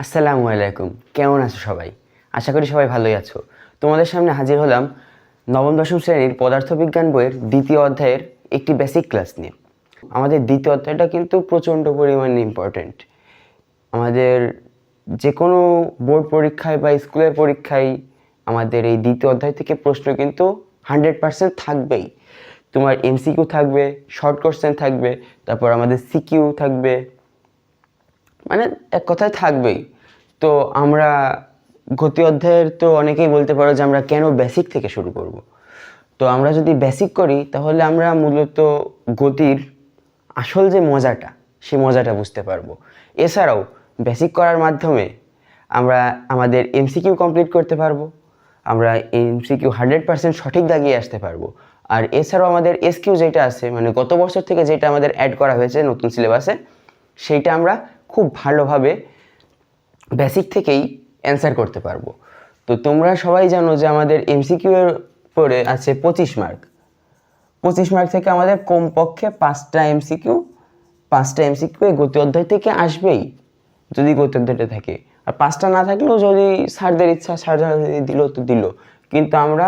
আসসালামু আলাইকুম, কেমন আছো সবাই? আশা করি সবাই ভালোই আছো। তোমাদের সামনে হাজির হলাম নবম দশম শ্রেণীর পদার্থবিজ্ঞান বইয়ের দ্বিতীয় অধ্যায়ের একটি বেসিক ক্লাস নিয়ে। আমাদের দ্বিতীয় অধ্যায়টা কিন্তু প্রচণ্ড পরিমাণে ইম্পর্ট্যান্ট। আমাদের যে কোনো বোর্ড পরীক্ষায় বা স্কুলের পরীক্ষায় আমাদের এই দ্বিতীয় অধ্যায় থেকে প্রশ্ন কিন্তু 100% থাকবেই। তোমার এমসিকিউ থাকবে, শর্ট কোশ্চেন থাকবে, তারপর আমাদের সিকিউ থাকবে, মানে এক কথায় থাকবেই। তো আমরা গতি অধ্যায়ের তো অনেকেই বলতে পারো যে আমরা কেন বেসিক থেকে শুরু করব। তো আমরা যদি বেসিক করি তাহলে আমরা মূলত গতির আসল যে মজাটা, সেই মজাটা বুঝতে পারবো। এছাড়াও বেসিক করার মাধ্যমে আমরা আমাদের এমসিকিউ কমপ্লিট করতে পারবো, আমরা এমসিকিউ 100% সঠিক দাগিয়ে আসতে পারবো। আর এছাড়াও আমাদের এসকিউ যেটা আছে, মানে গত বছর থেকে যেটা আমাদের অ্যাড করা হয়েছে নতুন সিলেবাসে, সেইটা আমরা খুব ভালোভাবে বেসিক থেকেই অ্যান্সার করতে পারবো। তো তোমরা সবাই জানো যে আমাদের এমসিকিউ এর পরে আছে 25 মার্ক। 25 মার্ক থেকে আমাদের কমপক্ষে 5টা এমসিকিউ এই গতি অধ্যায় থেকে আসবেই, যদি গতি অধ্যায়টা থাকে। আর 5টা না থাকলেও যদি স্যারদের ইচ্ছা, স্যাররা দিল তো দিল, কিন্তু আমরা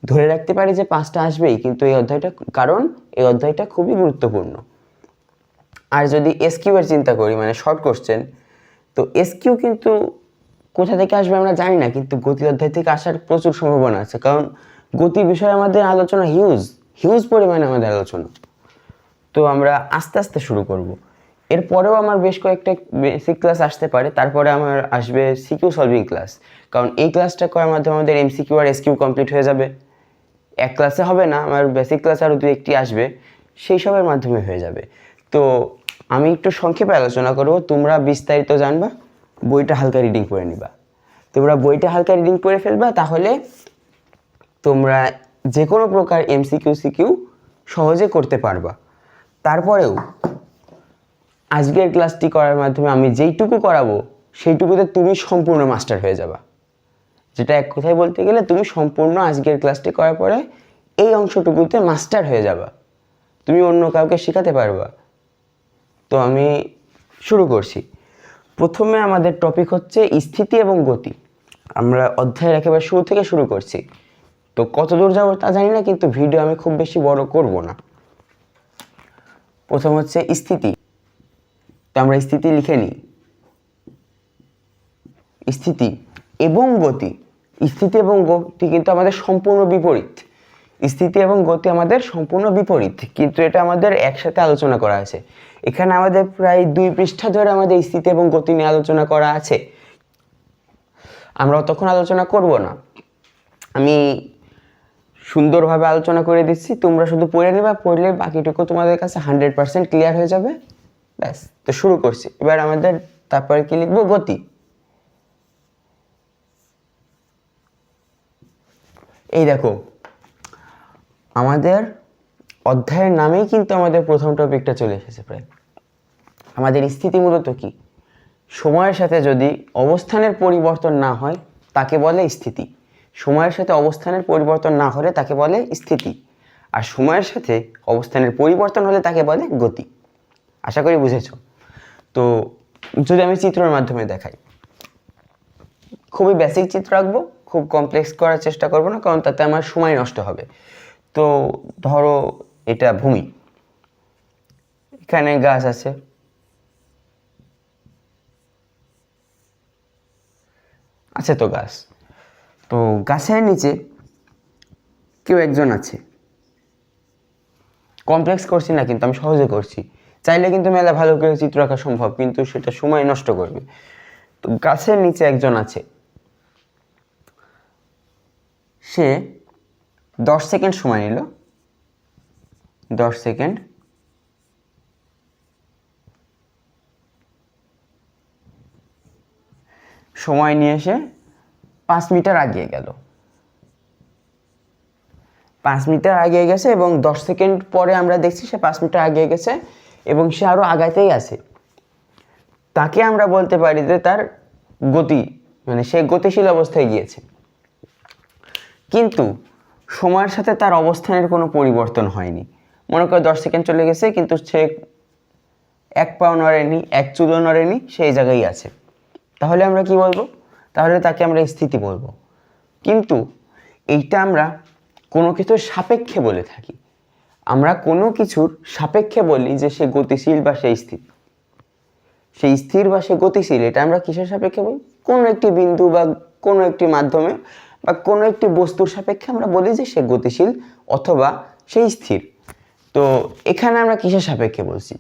ধরে রাখতে পারি যে 5টা আসবেই। কিন্তু এই অধ্যায়টা, কারণ এই অধ্যায়টা খুবই গুরুত্বপূর্ণ। আর যদি এসকিউ এর চিন্তা করি, মানে শর্ট কোশ্চেন, তো এসকিউ কিন্তু কোথা থেকে আসবে আমরা জানি না, কিন্তু গতি অধ্যায় থেকে আসার প্রচুর সম্ভাবনা আছে। কারণ গতি বিষয়ে আমাদের আলোচনা হিউজ পরিমাণে আমাদের আলোচনা। তো আমরা আস্তে আস্তে শুরু করব। এরপরেও আমার বেশ কয়েকটা বেসিক ক্লাস আসতে পারে, তারপরে আমার আসবে সিকিউ সলভিং ক্লাস। কারণ এই ক্লাসটা করার মাধ্যমে আমাদের এমসিকিউ আর এসকিউ কমপ্লিট হয়ে যাবে। এক ক্লাসে হবে না, আমার বেসিক ক্লাস আরও 2-1টি আসবে, সেই সবের মাধ্যমে হয়ে যাবে। তো আমি একটু সংক্ষেপে আলোচনা করব, তোমরা বিস্তারিত জানবা, বইটা হালকা রিডিং করে নিবা। তোমরা বইটা হালকা রিডিং করে ফেলবা, তাহলে তোমরা যে কোনো প্রকার এমসিকিউ সিকিউ সহজে করতে পারবা। তারপরেও আজকের ক্লাসটি করার মাধ্যমে আমি যেইটুকু করাবো সেইটুকুতে তুমি সম্পূর্ণ মাস্টার হয়ে যাবা। যেটা এক কথায় বলতে গেলে তুমি সম্পূর্ণ আজকের ক্লাসটি করার পরে এই অংশটুকুতে মাস্টার হয়ে যাবা, তুমি অন্য কাউকে শেখাতে পারবা। তো আমি শুরু করছি। প্রথমে আমাদের টপিক হচ্ছে স্থিতি এবং গতি। আমরা অধ্যায়ের একেবারে শুরু থেকে শুরু করছি। তো কত দূর যাবো তা জানি না, কিন্তু ভিডিও আমি খুব বেশি বড় করব না। প্রথম হচ্ছে স্থিতি। তো আমরা স্থিতি লিখে নিই। স্থিতি এবং গতি, স্থিতি এবং গতি কিন্তু আমাদের সম্পূর্ণ বিপরীত। স্থিতি এবং গতি আমাদের সম্পূর্ণ বিপরীত, কিন্তু এটা আমাদের একসাথে আলোচনা করা আছে। এখানে আমাদের প্রায় 2 পৃষ্ঠা ধরে আমাদের স্থিতি এবং গতি নিয়ে আলোচনা করা আছে। আমরা তখন আলোচনা করব না, আমি সুন্দরভাবে আলোচনা করে দিচ্ছি, তোমরা শুধু পড়ে নেবা, পড়লে বাকিটুকু তোমাদের কাছে 100% ক্লিয়ার হয়ে যাবে। ব্যাস, তো শুরু করছি। এবার আমাদের তারপরে কি লিখবো? গতি। এই দেখো, আমাদের অধ্যায়ের নামেই কিন্তু আমাদের প্রথম টপিকটা চলে এসেছে প্রায়। আমাদের স্থিতি মূলত কি? সময়ের সাথে যদি অবস্থানের পরিবর্তন না হয় তাকে বলে স্থিতি। সময়ের সাথে অবস্থানের পরিবর্তন না হলে তাকে বলে স্থিতি। আর সময়ের সাথে অবস্থানের পরিবর্তন হলে তাকে বলে গতি। আশা করি বুঝেছো। তো যদি আমি চিত্রের মাধ্যমে দেখাই, খুবই বেসিক চিত্র আঁকবো, খুব কমপ্লেক্স করার চেষ্টা করবো না, কারণ তাতে আমার সময় নষ্ট হবে। তো ধরো এটা ভূমি, এখানে গাছ আছে, আছে তো গাছ। তো গাছের নিচে কেউ একজন আছে। কমপ্লেক্স করছি না, কিন্তু আমি সহজে করছি। চাইলে কিন্তু মেলা ভালো করে চিত্র আঁকা সম্ভব, কিন্তু সেটা সময় নষ্ট করবে। তো গাছের নিচে একজন আছে, সে 10 সেকেন্ড সময় নিল। 10 সেকেন্ড সময় নিয়ে এসে 5 মিটার আগিয়ে গেল। 5 মিটার আগিয়ে গেছে এবং 10 সেকেন্ড পরে আমরা দেখছি সে 5 মিটার আগিয়ে গেছে এবং সে আরো আগাতেই আছে। তাকে আমরা বলতে পারি যে তার গতি, মানে সে গতিশীল অবস্থায় গিয়েছে। কিন্তু সময়ের সাথে তার অবস্থানের কোনো পরিবর্তন হয়নি। মনে করো 10 সেকেন্ড চলে গেছে, কিন্তু সে 1 পাও নড়েনি, 1 চুলও নড়েনি, সেই জায়গায় আছে। তাহলে আমরা কি বলবো? তাহলে তাকে আমরা স্থিতি বলবো। কিন্তু এইটা আমরা কোনো কিছুর সাপেক্ষে বলে থাকি। আমরা কোনো কিছুর সাপেক্ষে বলি যে সে গতিশীল বা সেই স্থির, সেই স্থির বা সে গতিশীল, এটা আমরা কিসের সাপেক্ষে বলি? কোনো একটি বিন্দু বা কোনো একটি মাধ্যমে বা কোনো একটি বস্তুর সাপেক্ষে আমরা বলি যে সে গতিশীল অথবা সেই স্থির। তো এখানে আমরা কিসের সাপেক্ষে বলছি?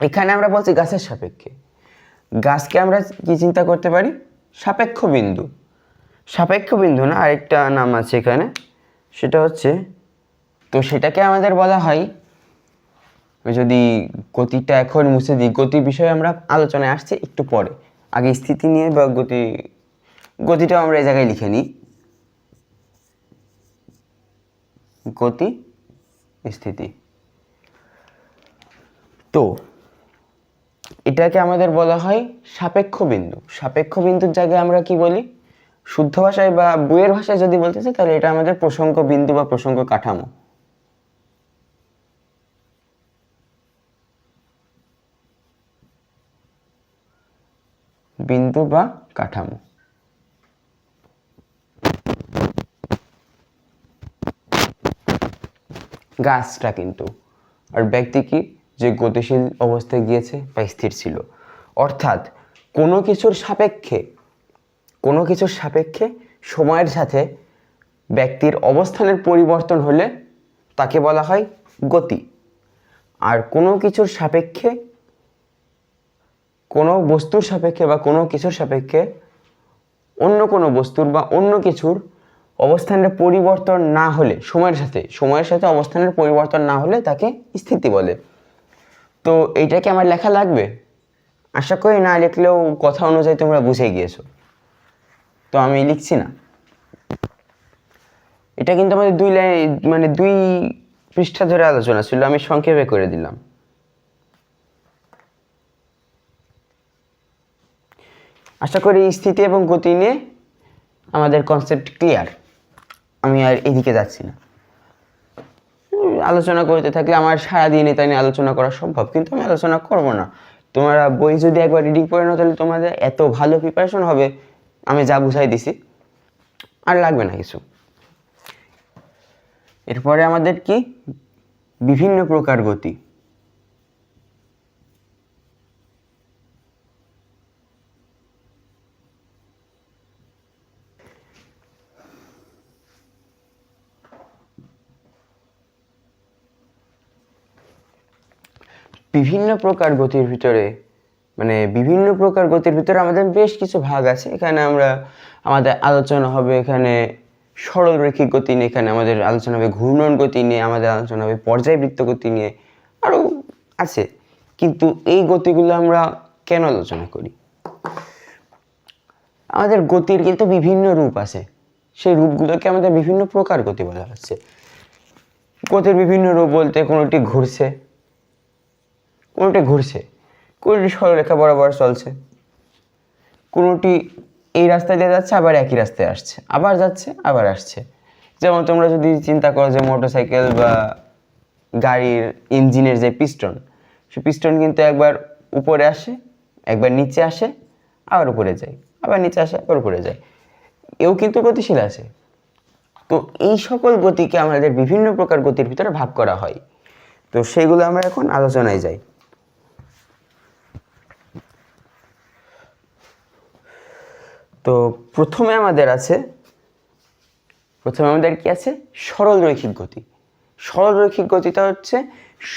এখানে আমরা বলছি গাছের সাপেক্ষে। গাছকে আমরা কি চিন্তা করতে পারি? সাপেক্ষ বিন্দু। সাপেক্ষ বিন্দু না, আরেকটা নাম আছে এখানে, সেটা হচ্ছে, তো সেটাকে আমাদের বলা হয়, যদি গতিটা এখন মুছে দিই, গতির বিষয়ে আমরা আলোচনায় আসছে একটু পরে, আগে স্থিতি নিয়ে বা গতিটাও আমরা এই জায়গায় লিখে নিই, গতি স্থিতি। তো এটাকে আমাদের বলা হয় সাপেক্ষ বিন্দু। সাপেক্ষ বিন্দুর জায়গায় আমরা কি বলি? শুদ্ধ ভাষায় বা বইয়ের ভাষায় যদি বলতে চাই তাহলে এটা আমাদের প্রসঙ্গ বিন্দু বা প্রসঙ্গ কাঠামো। বিন্দু বা কাঠামো। গাছটা কিন্তু, আর ব্যক্তি কি? যে গতিশীল অবস্থায় গিয়েছে বা স্থির ছিল। অর্থাৎ কোনো কিছুর সাপেক্ষে, কোনো কিছুর সাপেক্ষে সময়ের সাথে ব্যক্তির অবস্থানের পরিবর্তন হলে তাকে বলা হয় গতি। আর কোনো কিছুর সাপেক্ষে, কোনো বস্তুর সাপেক্ষে বা কোনো কিছুর সাপেক্ষে অন্য কোনো বস্তুর বা অন্য কিছুর অবস্থানের পরিবর্তন না হলে, সময়ের সাথে অবস্থানের পরিবর্তন না হলে তাকে স্থিতি বলে। তো এইটাকে আমার লেখা লাগবে? আশা করি না লিখলেও কথা অনুযায়ী তোমরা বুঝে গিয়েছো। তো আমি লিখছি না। এটা কিন্তু আমাদের 2 লাইন, মানে 2 পৃষ্ঠা ধরে আলোচনা ছিল, আমি সংক্ষেপে করে দিলাম। আশা করি স্থিতি এবং গতি নিয়ে আমাদের কনসেপ্ট ক্লিয়ার। আমি আর এদিকে যাচ্ছি না। আলোচনা করতে থাকলে আমার সারাদিন এটা নিয়ে আলোচনা করা সম্ভব, কিন্তু আমি আলোচনা করব না। তোমরা বই যদি একবার রিডিং করে নাও তাহলে তোমাদের এত ভালো প্রিপারেশন হবে, আমি যা বুঝাই দিছি আর লাগবে না কিছু। এরপরে আমাদের কি? বিভিন্ন প্রকার গতি। বিভিন্ন প্রকার গতির ভিতরে, মানে বিভিন্ন প্রকার গতির ভিতরে আমাদের বেশ কিছু ভাগ আছে। এখানে আমাদের আলোচনা হবে এখানে সরল রৈখিক গতি নিয়ে, এখানে আমাদের আলোচনা হবে ঘূর্ণন গতি নিয়ে, আমাদের আলোচনা হবে পর্যায়বৃত্ত গতি নিয়ে, আরও আছে। কিন্তু এই গতিগুলো আমরা কেন আলোচনা করি? আমাদের গতির কিন্তু বিভিন্ন রূপ আছে, সেই রূপগুলোকে আমাদের বিভিন্ন প্রকার গতি বলা হচ্ছে। গতির বিভিন্ন রূপ বলতে কোনোটি ঘুরছে, কোনোটি সরলরেখা বরাবর চলছে, কোনোটি এই রাস্তা দিয়ে যাচ্ছে আবার একই রাস্তায় আসছে, আবার যাচ্ছে আবার আসছে। যেমন তোমরা যদি চিন্তা করো যে মোটরসাইকেল বা গাড়ির ইঞ্জিনের যে পিস্টন, সেই পিস্টন কিন্তু একবার উপরে আসে, একবার নিচে আসে, আবার উপরে যায়, আবার নিচে আসে, আবার উপরে যায়, এও কিন্তু গতিশীল আছে। তো এই সকল গতিকে আমাদের বিভিন্ন প্রকার গতির ভিতরে ভাগ করা হয়। তো সেগুলো আমরা এখন আলোচনায় যাই। তো প্রথমে আমাদের কি আছে? সরল রৈখিক গতি। সরল রৈখিক গতিটা হচ্ছে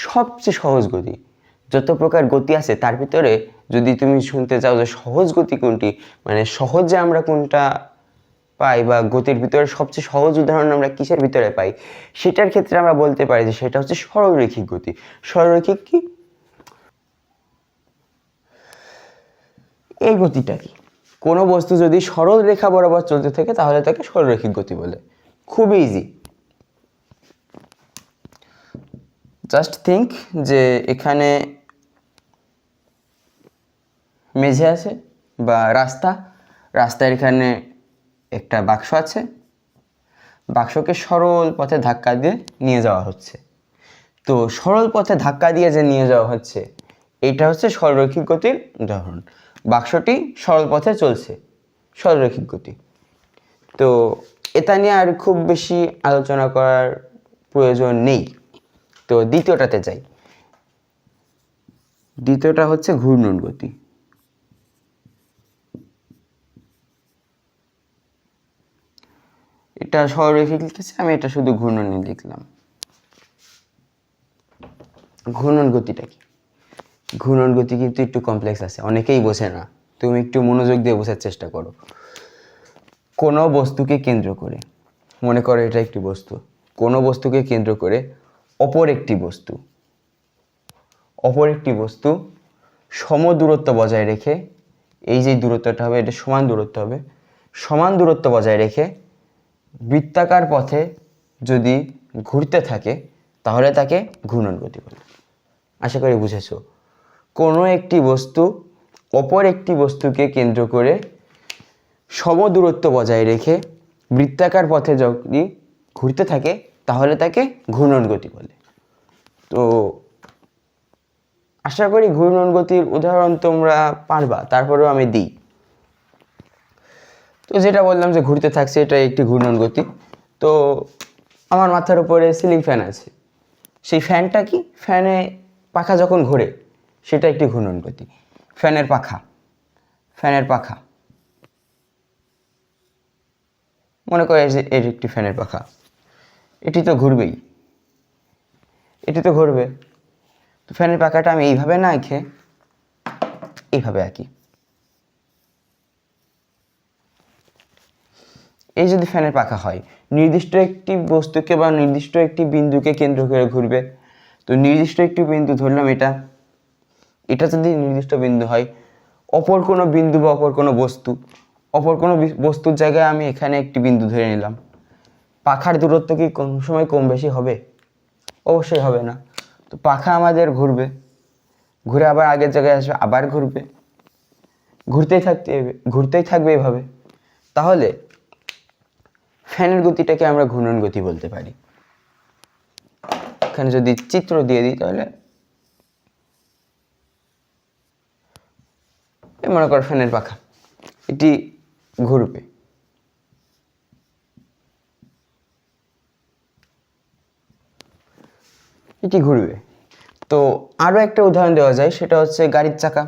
সবচেয়ে সহজ গতি। যত প্রকার গতি আছে তার ভিতরে যদি তুমি শুনতে চাও যে সহজ গতি কোনটি, মানে সহজে আমরা কোনটা পাই বা গতির ভিতরে সবচেয়ে সহজ উদাহরণ আমরা কিসের ভিতরে পাই, সেটার ক্ষেত্রে আমরা বলতে পারি যে সেটা হচ্ছে সরল রৈখিক গতি। সরল রৈখিক কি? এই গতিটা কি? কোনো বস্তু যদি সরল রেখা বরাবর চলতে থাকে তাহলে তাকে সরলরৈখিক গতি বলে। খুব ইজি। জাস্ট থিঙ্ক যে এখানে মেঝে আছে বা রাস্তার এখানে একটা বাক্স আছে, বাক্সকে সরল পথে ধাক্কা দিয়ে নিয়ে যাওয়া হচ্ছে। তো সরল পথে ধাক্কা দিয়ে যে নিয়ে যাওয়া হচ্ছে, এটা হচ্ছে সরলরৈখিক গতির উদাহরণ। বাক্সটি সরল পথে চলছে, সরলরৈখিক গতি। তো এটা নিয়ে আর খুব বেশি আলোচনা করার প্রয়োজন নেই। তো দ্বিতীয়টাতে যাই। দ্বিতীয়টা হচ্ছে ঘূর্ণন গতি। এটা সরলরৈখিক লিখেছি আমি, এটা শুধু ঘূর্ণনই লিখলাম। ঘূর্ণন গতিটা কি? ঘূর্ণন গতি কিন্তু একটু কমপ্লেক্স আছে, অনেকেই বোঝে না। তুমি একটু মনোযোগ দিয়ে বোঝার চেষ্টা করো। কোনো বস্তুকে কেন্দ্র করে, মনে করো এটা একটি বস্তু, কোনো বস্তুকে কেন্দ্র করে অপর একটি বস্তু সম দূরত্ব বজায় রেখে, এই যে দূরত্বটা হবে এটা সমান দূরত্ব হবে, সমান দূরত্ব বজায় রেখে বৃত্তাকার পথে যদি ঘুরতে থাকে তাহলে তাকে ঘূর্ণন গতি বলে। আশা করি বুঝেছো। কোনো একটি বস্তু অপর একটি বস্তুকে কেন্দ্র করে সম দূরত্ব বজায় রেখে বৃত্তাকার পথে যদি ঘুরতে থাকে তাহলে তাকে ঘূর্ণন গতি বলে। তো আশা করি ঘূর্ণন গতির উদাহরণ তোমরা পারবা, তারপরেও আমি দিই। তো যেটা বললাম যে ঘুরতে থাকছে, এটা একটি ঘূর্ণন গতি। তো আমার মাথার উপরে সিলিং ফ্যান আছে, সেই ফ্যানটা কি, ফ্যানে পাখা যখন ঘোরে সেটা একটি ঘূর্ণন গতি। ফ্যানের পাখা মনে করে যে এর একটি ফ্যানের পাখা, এটি তো ঘুরবেই, এটি তো ঘুরবে। তো ফ্যানের পাখাটা আমি এইভাবে না এঁকে এইভাবে আঁকি। এই যদি ফ্যানের পাখা হয়, নির্দিষ্ট একটি বস্তুকে বা নির্দিষ্ট একটি বিন্দুকে কেন্দ্র করে ঘুরবে। তো নির্দিষ্ট একটি বিন্দু ধরলাম, এটা যদি নির্দিষ্ট বিন্দু হয়, অপর কোনো বিন্দু বা অপর কোনো বস্তুর জায়গায় আমি এখানে একটি বিন্দু ধরে নিলাম। পাখার দূরত্ব কি কোন সময় কম বেশি হবে? অবশ্যই হবে না। তো পাখা আমাদের ঘুরবে, ঘুরে আবার আগের জায়গায় আসবে, আবার ঘুরবে, ঘুরতেই থাকবে এভাবে। তাহলে ফ্যানের গতিটাকে আমরা ঘূর্ণন গতি বলতে পারি। এখানে যদি চিত্র দিয়ে দিই তাহলে মনে করো ফ্যানের পাখা, এটি ঘুরবে, তো আরো একটা উদাহরণ দেওয়া যায়, সেটা হচ্ছে গাড়ির চাকা।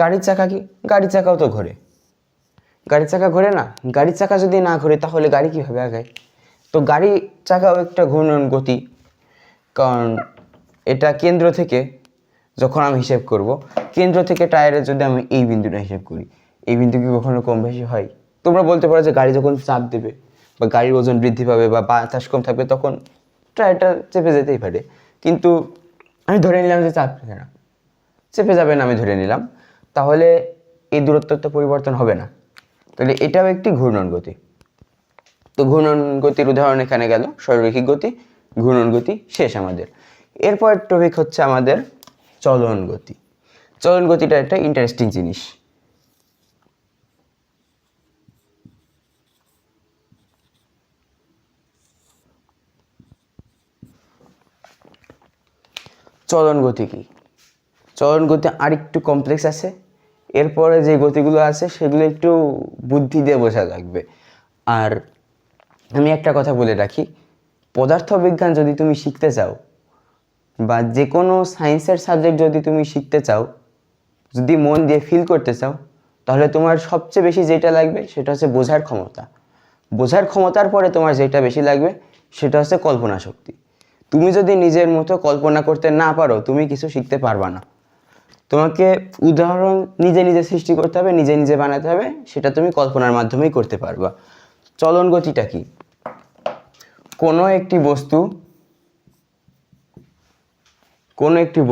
গাড়ির চাকা কি? গাড়ির চাকাও তো ঘোরে। গাড়ির চাকা ঘোরে না? গাড়ির চাকা যদি না ঘোরে তাহলে গাড়ি কিভাবে আগায়? তো গাড়ির চাকাও একটা ঘূর্ণন গতি, কারণ এটা কেন্দ্র থেকে যখন আমি হিসেব করব, কেন্দ্র থেকে টায়ারের যদি আমি এই বিন্দুটা হিসেব করি, এই বিন্দু কি কখনো কম বেশি হয়? তোমরা বলতে পারো যে গাড়ি যখন চাপ দেবে বা গাড়ির ওজন বৃদ্ধি পাবে বা বাতাস কম থাকবে তখন টায়ারটা চেপে যেতেই পারে, কিন্তু আমি ধরে নিলাম যে চেপে যাবে না, আমি ধরে নিলাম, তাহলে এই দূরত্বটা পরিবর্তন হবে না। তাহলে এটাও একটি ঘূর্ণন গতি। তো ঘূর্ণন গতির উদাহরণ এখানে গেল, সরলরৈখিক গতি, ঘূর্ণন গতি শেষ আমাদের। এরপর টপিক হচ্ছে আমাদের চলন গতি। চলন গতিটা একটা ইন্টারেস্টিং জিনিস। চলন গতি কি? চলন গতি আরেকটু কমপ্লেক্স আছে। এরপরে যে গতিগুলো আছে সেগুলো একটু বুদ্ধি দিয়ে বোঝা লাগবে। আর আমি একটা কথা বলে রাখি, পদার্থবিজ্ঞান যদি তুমি শিখতে চাও বা যে কোনো সায়েন্সের সাবজেক্ট যদি তুমি শিখতে চাও, যদি মন দিয়ে ফিল করতে চাও, তাহলে তোমার সবচেয়ে বেশি যেটা লাগবে সেটা হচ্ছে বোঝার ক্ষমতা। বোঝার ক্ষমতার পরে তোমার যেটা বেশি লাগবে সেটা হচ্ছে কল্পনা শক্তি। তুমি যদি নিজের মতো কল্পনা করতে না পারো, তুমি কিছু শিখতে পারবা না। তোমাকে উদাহরণ নিজে নিজে সৃষ্টি করতে হবে, নিজে নিজে বানাতে হবে, সেটা তুমি কল্পনার মাধ্যমেই করতে পারবা। চলন গতিটা কি? কোনো একটি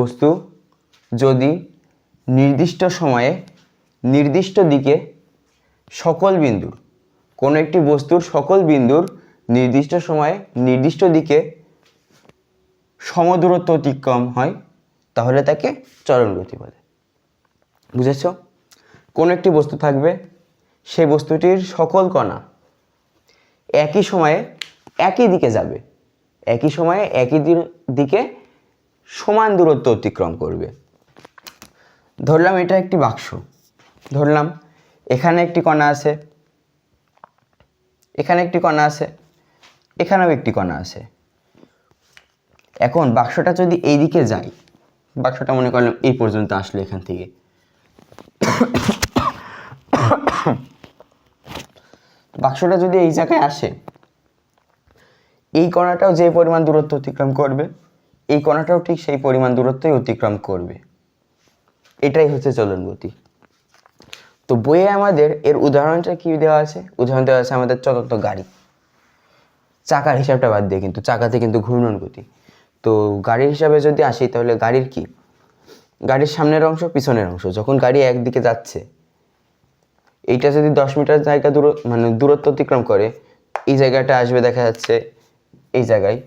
বস্তু যদি নির্দিষ্ট সময়ে নির্দিষ্ট দিকে সকল বিন্দুর, কোনো একটি বস্তুর সকল বিন্দুর নির্দিষ্ট সময়ে নির্দিষ্ট দিকে সমদূরত্ব অতিক্রম হয় তাহলে তাকে চলন গতি বলে। বুঝেছ? কোনো একটি বস্তু থাকবে, সেই বস্তুটির সকল কণা একই সময়ে একই দিকে যাবে, একই সময়ে একই দিকে সমান দূরত্ব অতিক্রম করবে। ধরলাম এটা একটি বাক্স, ধরলাম এখানে একটি কণা আছে, এখানে একটি কণা আছে, এখানেও একটি কণা আছে। এখন বাক্সটা যদি এই দিকে যায়, বাক্সটা মনে করলাম এই পর্যন্ত আসলো এখান থেকে, বাক্সটা যদি এই জায়গায় আসে, এই কণাটাও যে পরিমাণ দূরত্ব অতিক্রম করবে, এই কণাটাও ঠিক সেই পরিমাণ দূরত্বই অতিক্রম করবে। এটাই হচ্ছে চলন গতি। তো বইয়ে আমাদের এর উদাহরণটা কি দেওয়া আছে? উদাহরণ দেওয়া আছে আমাদের চলন্ত গাড়ি। চাকার হিসাবটা বাদ দিয়ে, কিন্তু চাকাতে কিন্তু ঘূর্ণন গতি। তো গাড়ির হিসাবে যদি আসি, তাহলে গাড়ির কি, গাড়ির সামনের অংশ পিছনের অংশ, যখন গাড়ি একদিকে যাচ্ছে, এইটা যদি 10 মিটার জায়গা দূরত্ব অতিক্রম করে, এই জায়গাটা আসবে দেখা যাচ্ছে এই জায়গায়।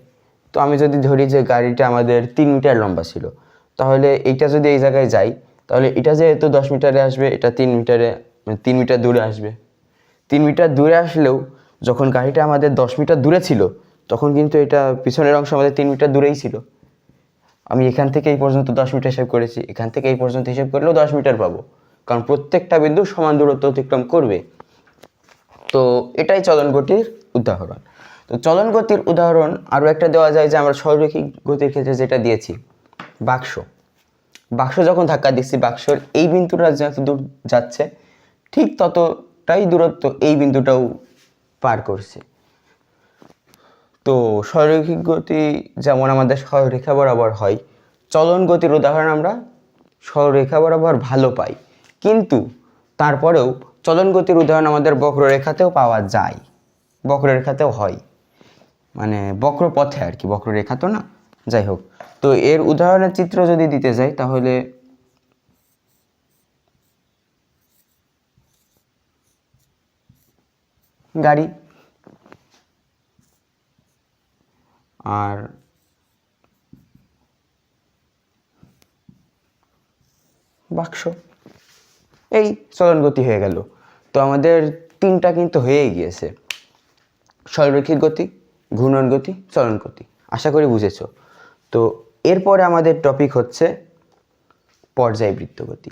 তো আমি যদি ধরি যে গাড়িটা আমাদের 3 মিটার লম্বা ছিল, তাহলে এইটা যদি এই জায়গায় যাই, তাহলে এটা যেহেতু 10 মিটারে আসবে, এটা 3 মিটার দূরে আসবে। 3 মিটার দূরে আসলেও যখন গাড়িটা আমাদের 10 মিটার দূরে ছিল, তখন কিন্তু এটা পিছনের অংশ আমাদের 3 মিটার দূরেই ছিল। আমি এখান থেকে এই পর্যন্ত 10 মিটার হিসাব করেছি, এখান থেকে এই পর্যন্ত হিসাব করলেও 10 মিটার পাবো, কারণ প্রত্যেকটা বিন্দু সমান দূরত্ব অতিক্রম করবে। তো এটাই চলন গতির উদাহরণ। তো চলন গতির উদাহরণ আরও একটা দেওয়া যায়, যে আমরা সরলরৈখিক গতির ক্ষেত্রে যেটা দিয়েছি, বাক্স। বাক্স যখন ধাক্কা দিচ্ছি, বাক্সর এই বিন্দুটা যত দূর যাচ্ছে, ঠিক ততটাই দূরত্ব এই বিন্দুটাও পার করছে। তো সরলরৈখিক গতি যেমন আমাদের সরলরেখা বরাবর হয়, চলন গতির উদাহরণ আমরা সরলরেখা বরাবর ভালো পাই, কিন্তু তারপরেও চলন গতির উদাহরণ আমাদের বক্ররেখাতেও পাওয়া যায়, বক্ররেখাতেও হয়, মানে বক্রপথে আর কি, বক্ররেখা তো না, যাই হোক। তো এর উদাহরণের চিত্র যদি দিতে যাই, তাহলে গাড়ি আর বাক্স, এই চলন গতি হয়ে গেল। তো আমাদের 3টা কিন্তু হয়েই গিয়েছে, সরলরৈখিক গতি, ঘূর্ণন গতি, চলন গতি। আশা করি বুঝেছো। তো এরপরে আমাদের টপিক হচ্ছে পর্যায়বৃত্ত গতি।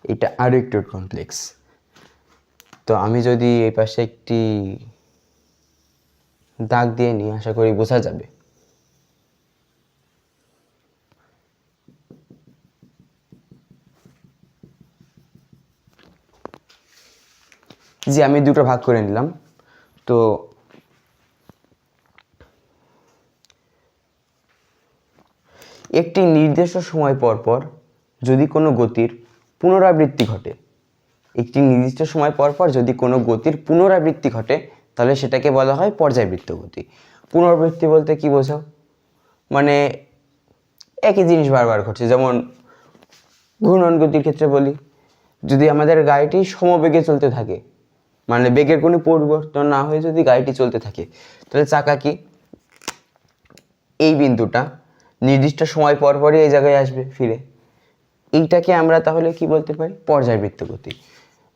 এটা আরও একটু কমপ্লেক্স। তো আমি যদি এই পাশে একটি দাগ দিয়ে নিই, আশা করি বোঝা যাবে। জি, আমি দুটো ভাগ করে নিলাম। তো একটি নির্দিষ্ট সময় পর পর যদি কোনো গতির পুনরাবৃত্তি ঘটে, একটি নির্দিষ্ট সময় পর পর যদি কোনো গতির পুনরাবৃত্তি ঘটে, তাহলে সেটাকে বলা হয় পর্যায়বৃত্ত গতি। পুনরাবৃত্তি বলতে কি বোঝাও? মানে একই জিনিস বারবার ঘটছে। যেমন ঘূর্ণন গতির ক্ষেত্রে বলি, যদি আমাদের গাড়িটি সমবেগে চলতে থাকে, মানে বেগের কোনো পরিবর্তন না হয়ে যদি গাড়িটি চলতে থাকে, তাহলে চাকা কি এই বিন্দুটা নির্দিষ্ট সময় পর পরই এই জায়গায় আসবে ফিরে। এইটাকে আমরা তাহলে কি বলতে পারি? পর্যায়বৃত্ত গতি।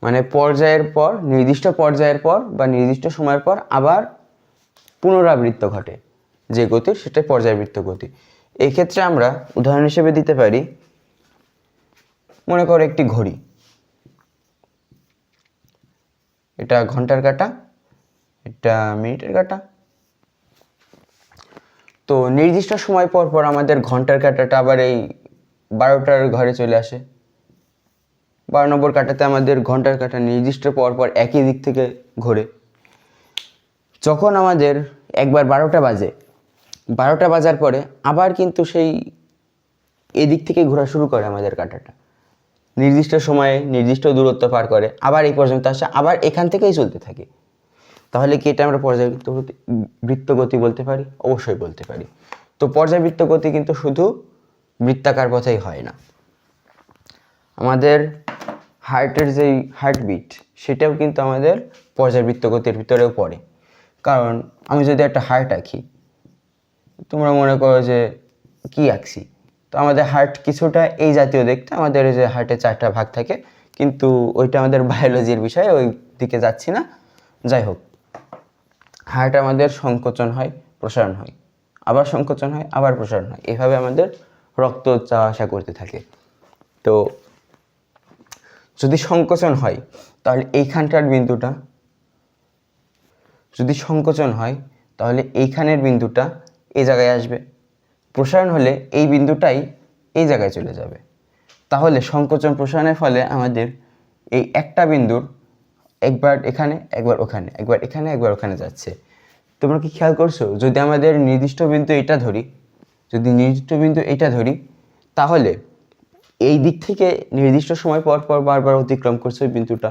মানে পর্যায়ের পর, নির্দিষ্ট পর্যায়ের পর বা নির্দিষ্ট সময়ের পর আবার পুনরাবৃত্ত ঘটে যে গতির, সেটাই পর্যায়বৃত্ত গতি। এই ক্ষেত্রে আমরা উদাহরণ হিসেবে দিতে পারি, মনে করো একটি ঘড়ি, এটা ঘন্টার কাঁটা, এটা মিনিটের কাঁটা। তো নির্দিষ্ট সময় পর পর আমাদের ঘন্টার কাঁটাটা আবার এই 12টার ঘরে চলে আসে। 12 নম্বর কাঁটাতে আমাদের ঘন্টার কাঁটা নির্দিষ্ট পর পর একই দিক থেকে ঘোরে। যখন আমাদের একবার 12টা বাজে, 12টা বাজার পরে আবার কিন্তু সেই এদিক থেকে ঘোরা শুরু করে আমাদের কাঁটাটা, নির্দিষ্ট সময়ে নির্দিষ্ট দূরত্ব পার করে, আবার এই পর্যন্ত আসে, আবার এখান থেকেই চলতে থাকে। তাহলে কি এটা আমরা পর্যায়বৃত্ত গতি বলতে পারি? অবশ্যই বলতে পারি। তো পর্যায়বৃত্ত গতি কিন্তু শুধু বৃত্তাকার পথেই হয় না, আমাদের হার্টের যেই হার্টবিট, সেটাও কিন্তু আমাদের পর্যায়বৃত্ত গতির ভিতরেও পড়ে। কারণ আমি যদি একটা হার্ট আঁকি, তোমরা মনে করো যে কি আঁকছি, তো আমাদের হার্ট কিছুটা এই জাতীয় দেখতে, আমাদের যে হার্টের 4টা ভাগ থাকে, কিন্তু ওইটা আমাদের বায়োলজির বিষয়, ওই দিকে যাচ্ছি না। যাই হোক, হার্ট আমাদের সংকোচন হয়, প্রসারণ হয়, আবার সংকোচন হয়, আবার প্রসারণ হয়, এভাবে আমাদের রক্ত যাওয়া আসা করতে থাকে। তো যদি সংকোচন হয় তাহলে এইখানকার বিন্দুটা, যদি সংকোচন হয় তাহলে এইখানের বিন্দুটা এই জায়গায় আসবে, প্রসারণ হলে এই বিন্দুটাই এই জায়গায় চলে যাবে। তাহলে সংকোচন প্রসারণের ফলে আমাদের এই একটা বিন্দুর একবার এখানে, একবার ওখানে, একবার এখানে, একবার ওখানে যাচ্ছে। তোমরা কি খেয়াল করছো, যদি আমাদের নির্দিষ্ট বিন্দু এটা ধরি, যদি নির্দিষ্ট বিন্দু এটা ধরি, তাহলে এই দিক থেকে নির্দিষ্ট সময় পর পর বারবার অতিক্রম করছে ওই বিন্দুটা,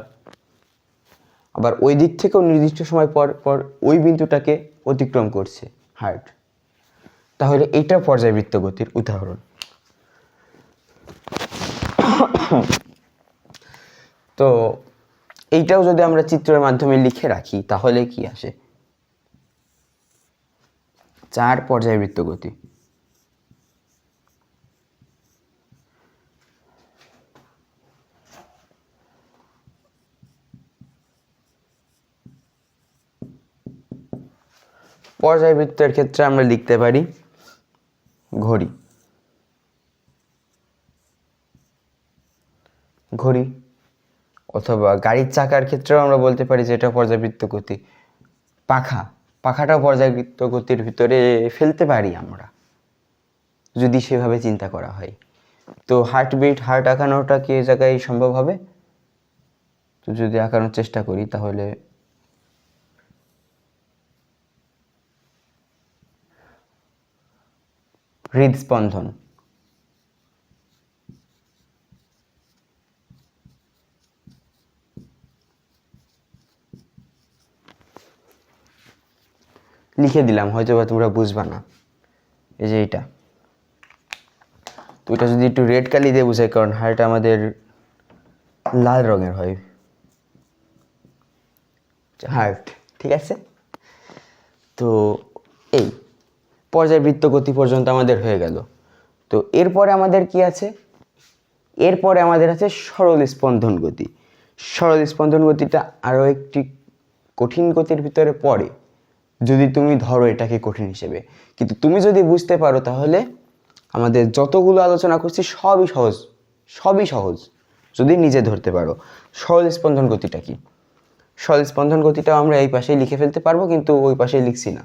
আবার ওই দিক থেকেও নির্দিষ্ট সময় পর পর ওই বিন্দুটাকে অতিক্রম করছে হার্ট। তাহলে এটা পর্যায়বৃত্ত গতির উদাহরণ। তো এইটাও যদি আমরা চিত্রের মাধ্যমে লিখে রাখি তাহলে কি আসে? 4 পর্যায়বৃত্ত গতি। পর্যায়বৃত্তের ক্ষেত্রে আমরা লিখতে পারি ঘড়ি, ঘড়ি, অথবা গাড়ির চাকার ক্ষেত্রেও আমরা বলতে পারি যে এটা পর্যায়বৃত্ত গতি। পাখা, পাখাটাও পর্যায়বৃত্ত গতির ভিতরে ফেলতে পারি আমরা, যদি সেভাবে চিন্তা করা হয়। তো হার্টবিট, হার্ট আঁকানোটা কি এই জায়গায় সম্ভব হবে? তো যদি আঁকানোর চেষ্টা করি তাহলে হৃদস্পন্দন, লিখে দিলাম, হয়তো বা তোমরা বুঝবা না। এই যে এটা, তো এটা যদি একটু রেড কালি দিয়ে বুঝাই, কারণ হার্ট আমাদের লাল রঙের হয়, হার্ট, ঠিক আছে? তো এই পর্যায়বৃত্ত গতি পর্যন্ত আমাদের হয়ে গেল। তো এরপরে আমাদের কি আছে? এরপরে আমাদের আছে সরল স্পন্দন গতি। সরল স্পন্দন গতিটা আরও একটি কঠিন গতির ভিতরে পড়ে, যদি তুমি ধরো এটাকে কঠিন হিসেবে। কিন্তু তুমি যদি বুঝতে পারো তাহলে আমাদের যতগুলো আলোচনা করছি সবই সহজ, সবই সহজ যদি নিজে ধরতে পারো। সরল স্পন্দন গতিটা কি? সরল স্পন্দন গতিটাও আমরা এই পাশেই লিখে ফেলতে পারবো, কিন্তু ওই পাশেই লিখছি না।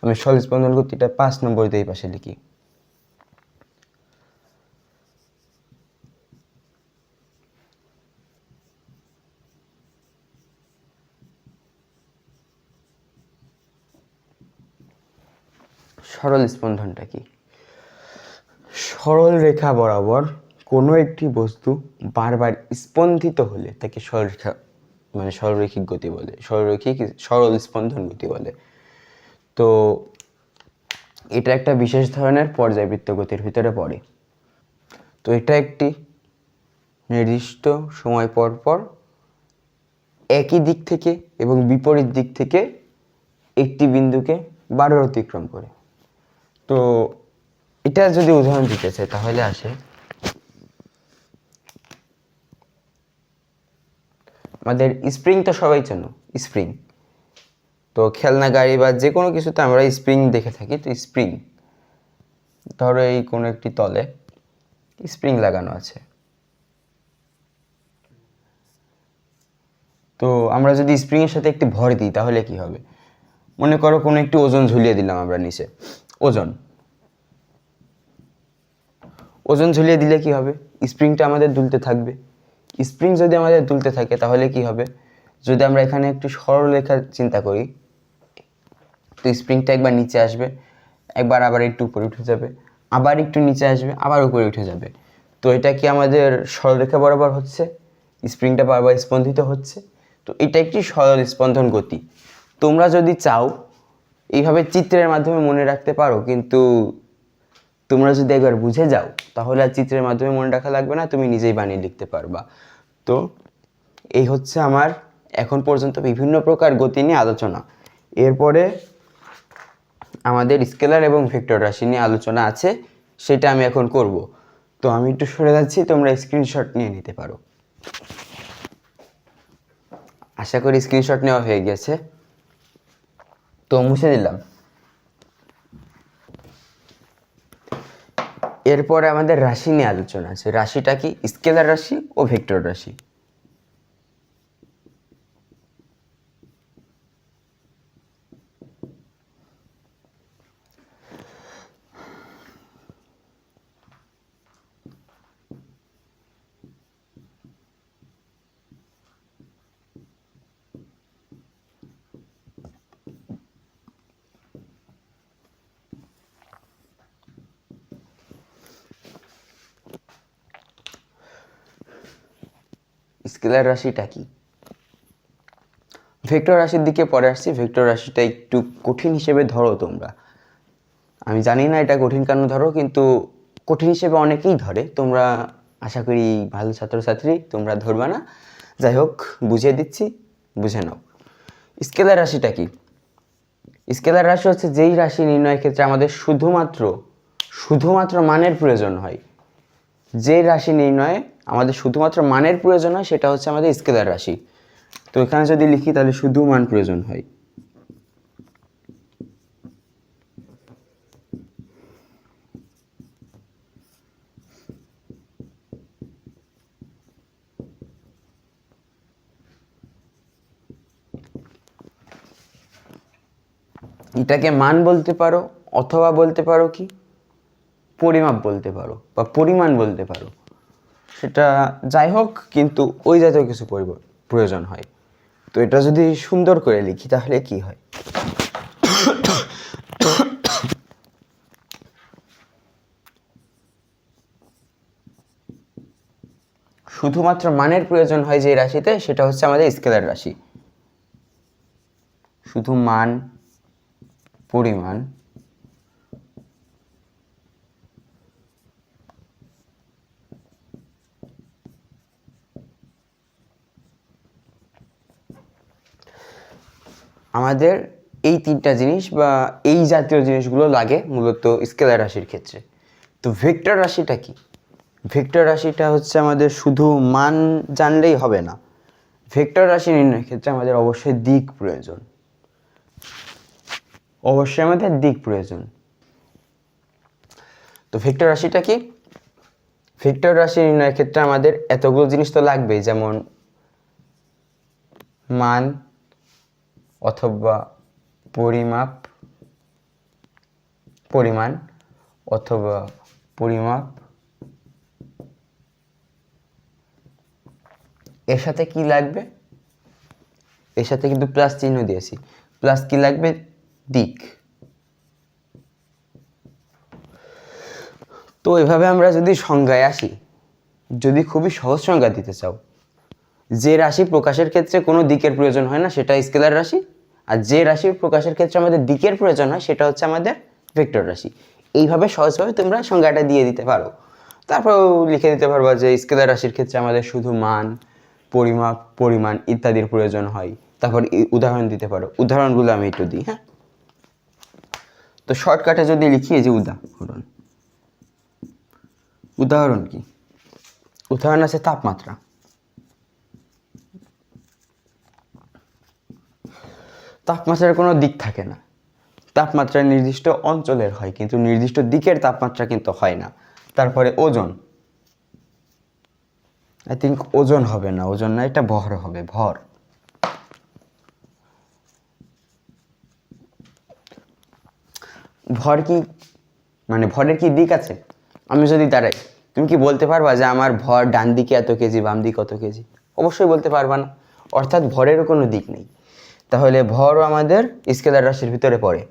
আমি সরল স্পন্দন গতিটা 5 নম্বর দিয়ে এই পাশে লিখি। সরল স্পন্দনটা কি? সরল রেখা বরাবর কোনো একটি বস্তু বারবার স্পন্দিত হলে তাকে সরল রেখা, মানে সরলরৈখিক গতি বলে, সরল স্পন্দন গতি বলে। তো এটা একটা বিশেষ ধরনের পর্যায়বৃত্ত গতির ভিতরে পড়ে। তো এটা একটি নির্দিষ্ট সময় পর পর একই দিক থেকে এবং বিপরীত দিক থেকে একটি বিন্দুকে বারবার অতিক্রম করে। তো এটা যদি উদাহরণ দিতে চাই তাহলে আসে আমাদের স্প্রিং, তো সবাই চেনো স্প্রিং। তো খেলনা গাড়ি বা যে কোনো কিছুতে আমরা স্প্রিং দেখে থাকি। তো স্প্রিং, ধরো এই কোনো একটি তলে স্প্রিং লাগানো আছে। তো আমরা যদি স্প্রিংয়ের সাথে একটি ভর দিই তাহলে কি হবে? মনে করো কোনো একটি ওজন ঝুলিয়ে দিলাম আমরা নিচে, ওজন, ওজন ঝুলিয়ে দিলে কি হবে? স্প্রিংটা আমাদের দুলতে থাকবে। স্প্রিং যদি আমাদের দুলতে থাকে তাহলে কি হবে? যদি আমরা এখানে একটু সরলরেখা চিন্তা করি, তো স্প্রিংটা একবার নিচে আসবে, একবার আবার একটু উপরে উঠে যাবে, আবার একটু নিচে আসবে, আবার উপরে উঠে যাবে। তো এটা কি আমাদের সরলরেখা বরাবর হচ্ছে? স্প্রিংটা বারবার স্পন্দিত হচ্ছে। তো এটা একটি সরল স্পন্দন গতি। তোমরা যদি চাও এইভাবে চিত্রের মাধ্যমে মনে রাখতে পারো, কিন্তু তোমরা যদি একবার বুঝে যাও তাহলে আর চিত্রের মাধ্যমে মনে রাখা লাগবে না, তুমি নিজেই বানিয়ে লিখতে পারবা। তো এই হচ্ছে আমার এখন পর্যন্ত বিভিন্ন প্রকার গতি নিয়ে আলোচনা। এরপরে আমাদের স্কেলার এবং ভেক্টর রাশি নিয়ে আলোচনা আছে, সেটা আমি এখন করব। তো আমি একটু সরে যাচ্ছি, তোমরা স্ক্রিনশট নিয়ে নিতে পারো। আশা করি স্ক্রিনশট নেওয়া হয়ে গেছে। তো মুছে দিলাম। এরপরে আমাদের রাশি নিয়ে আলোচনা আছে। রাশিটা কি? স্কেলার রাশি ও ভেক্টর রাশি। স্কেলার রাশিটা কি? ভেক্টর রাশির দিকে পরে আসছি। ভেক্টর রাশিটা একটু কঠিন হিসেবে ধরো তোমরা। আমি জানি না এটা কঠিন কেন ধরো, কিন্তু কঠিন হিসেবে অনেকেই ধরে। তোমরা আশা করি ভালো ছাত্রছাত্রী, তোমরা ধরবা না। যাই হোক, বুঝিয়ে দিচ্ছি, বুঝে নাও। স্কেলার রাশিটা কি? স্কেলার রাশি হচ্ছে যেই রাশি নির্ণয়ের ক্ষেত্রে আমাদের শুধুমাত্র মানের প্রয়োজন হয়। যে রাশি নির্ণয়ে আমাদের শুধুমাত্র মানের প্রয়োজন হয় সেটা হচ্ছে আমাদের স্কেলার রাশি। তো এখানে যদি লিখি তাহলে শুধু মান প্রয়োজন হয়। এটাকে মান বলতে পারো, অথবা বলতে পারো কি পরিমাপ বলতে পারো, বা পরিমাণ বলতে পারো। সেটা যাই হোক, কিন্তু ওই জাতীয় কিছু প্রয়োজন হয়। তো এটা যদি সুন্দর করে লিখি তাহলে কি হয়? শুধুমাত্র মানের প্রয়োজন হয় যে রাশিতে, সেটা হচ্ছে আমাদের স্কেলার রাশি। শুধু মান, পরিমাণ, আমাদের এই তিনটা জিনিস বা এই জাতীয় জিনিসগুলো লাগে মূলত স্কেলার রাশির ক্ষেত্রে। তো ভেক্টর রাশিটা কি? ভেক্টর রাশিটা হচ্ছে আমাদের শুধু মান জানলেই হবে না। ভেক্টর রাশি নির্ণয়ের ক্ষেত্রে আমাদের অবশ্যই দিক প্রয়োজন। অবশ্যই আমাদের দিক প্রয়োজন। তো ভেক্টর রাশিটা কি? ভেক্টর রাশি নির্ণয়ের ক্ষেত্রে আমাদের এতগুলো জিনিস তো লাগবেই, যেমন মান অথবা পরিমাণ অথবা পরিমাপ। এর সাথে কি লাগবে? এর সাথে কিন্তু প্লাস চিহ্ন দিয়েছি। প্লাস কি লাগবে? দিক। তো এভাবে আমরা যদি সংজ্ঞায় আসি, যদি খুবই সহজ সংজ্ঞা দিতে চাও, যে রাশি প্রকাশের ক্ষেত্রে কোনো দিকের প্রয়োজন হয় না সেটা স্কেলার রাশি, আর যে রাশির প্রকাশের ক্ষেত্রে আমাদের দিকের প্রয়োজন হয় সেটা হচ্ছে আমাদের ভেক্টর রাশি। এইভাবে সহজভাবে তোমরা সংজ্ঞাটা দিয়ে দিতে পারো। তারপর লিখে দিতে পারবা যে স্কেলার রাশির ক্ষেত্রে আমাদের শুধু মান, পরিমাপ, পরিমাণ ইত্যাদির প্রয়োজন হয়। তারপর উদাহরণ দিতে পারো। উদাহরণগুলো আমি একটু দিই। হ্যাঁ, তো শর্টকাটে যদি লিখি, যে উদাহরণ কি? উদাহরণ আছে তাপমাত্রা। তাপমাত্রার কোনো দিক থাকে না। তাপমাত্রা নির্দিষ্ট অঞ্চলের হয়, কিন্তু নির্দিষ্ট দিকের তাপমাত্রা কিন্তু হয় না। তারপরে ওজন, আই থিঙ্ক ওজন হবে না, ওজন না, এটা ভর হবে, ভর। ভর কি মানে ভরের কি দিক আছে? আমি যদি দাঁড়াই, তুমি কি বলতে পারবা যে আমার ভর ডান দিকে এত কেজি, বাম দিকে কত কেজি? অবশ্যই বলতে পারবা না। অর্থাৎ ভরেরও কোনো দিক নেই। তাহলে ভরও আমাদের স্কেলার রাশির ভিতরে পড়ে।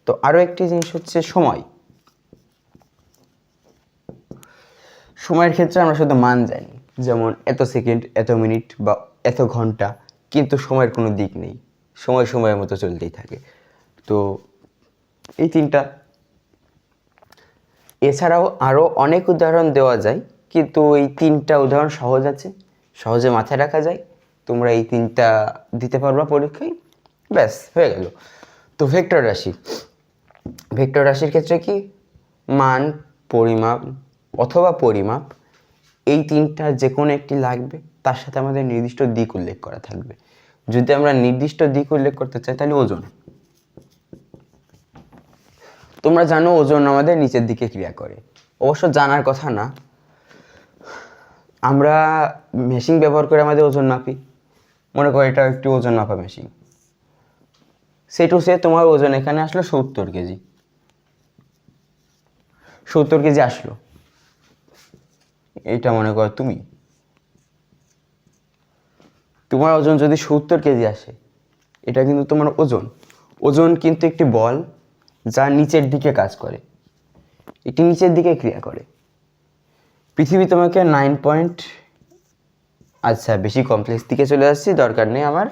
তো আরও একটি জিনিস হচ্ছে সময়। সময়ের ক্ষেত্রে আমরা শুধু মান জানি, যেমন এত সেকেন্ড, এত মিনিট বা এত ঘন্টা, কিন্তু সময়ের কোনো দিক নেই। সময় সময়ের মতো চলতেই থাকে। তো এই তিনটা। এছাড়াও আরও অনেক উদাহরণ দেওয়া যায়, কিন্তু এই তিনটা উদাহরণ সহজ আছে, সহজে মাথায় রাখা যায়। তোমরা এই তিনটা দিতে পারবা পরীক্ষায়, ব্যাস হয়ে গেল। তো ভেক্টর রাশি, ভেক্টর রাশির ক্ষেত্রে কি মান, পরিমাপ অথবা পরিমাপ, এই তিনটা যে কোনো একটি লাগবে। তার সাথে আমাদের নির্দিষ্ট দিক উল্লেখ করা থাকবে। যদি আমরা নির্দিষ্ট দিক উল্লেখ করতে চাই তাহলে ওজন। তোমরা জানো ওজন আমাদের নিচের দিকে ক্রিয়া করে, অবশ্য জানার কথা না, আমরা মেশিন ব্যবহার করে আমাদের ওজন মাপি। মনে করো এটা একটি ওজন মাপা মেশিন, সেটু সে তোমার ওজন এখানে আসলো 70 কেজি, 70 কেজি আসলো, এটা মনে করো তুমি, তোমার ওজন যদি 70 কেজি আসে, এটা কিন্তু তোমার ওজন। ওজন কিন্তু একটি বল যা নিচের দিকে কাজ করে, এটি নিচের দিকে ক্রিয়া করে। পৃথিবী তোমাকে 9 পয়েন্ট, আচ্ছা বেশি কমপ্লেক্স দিকে চলে আসছি, দরকার নেই আমার,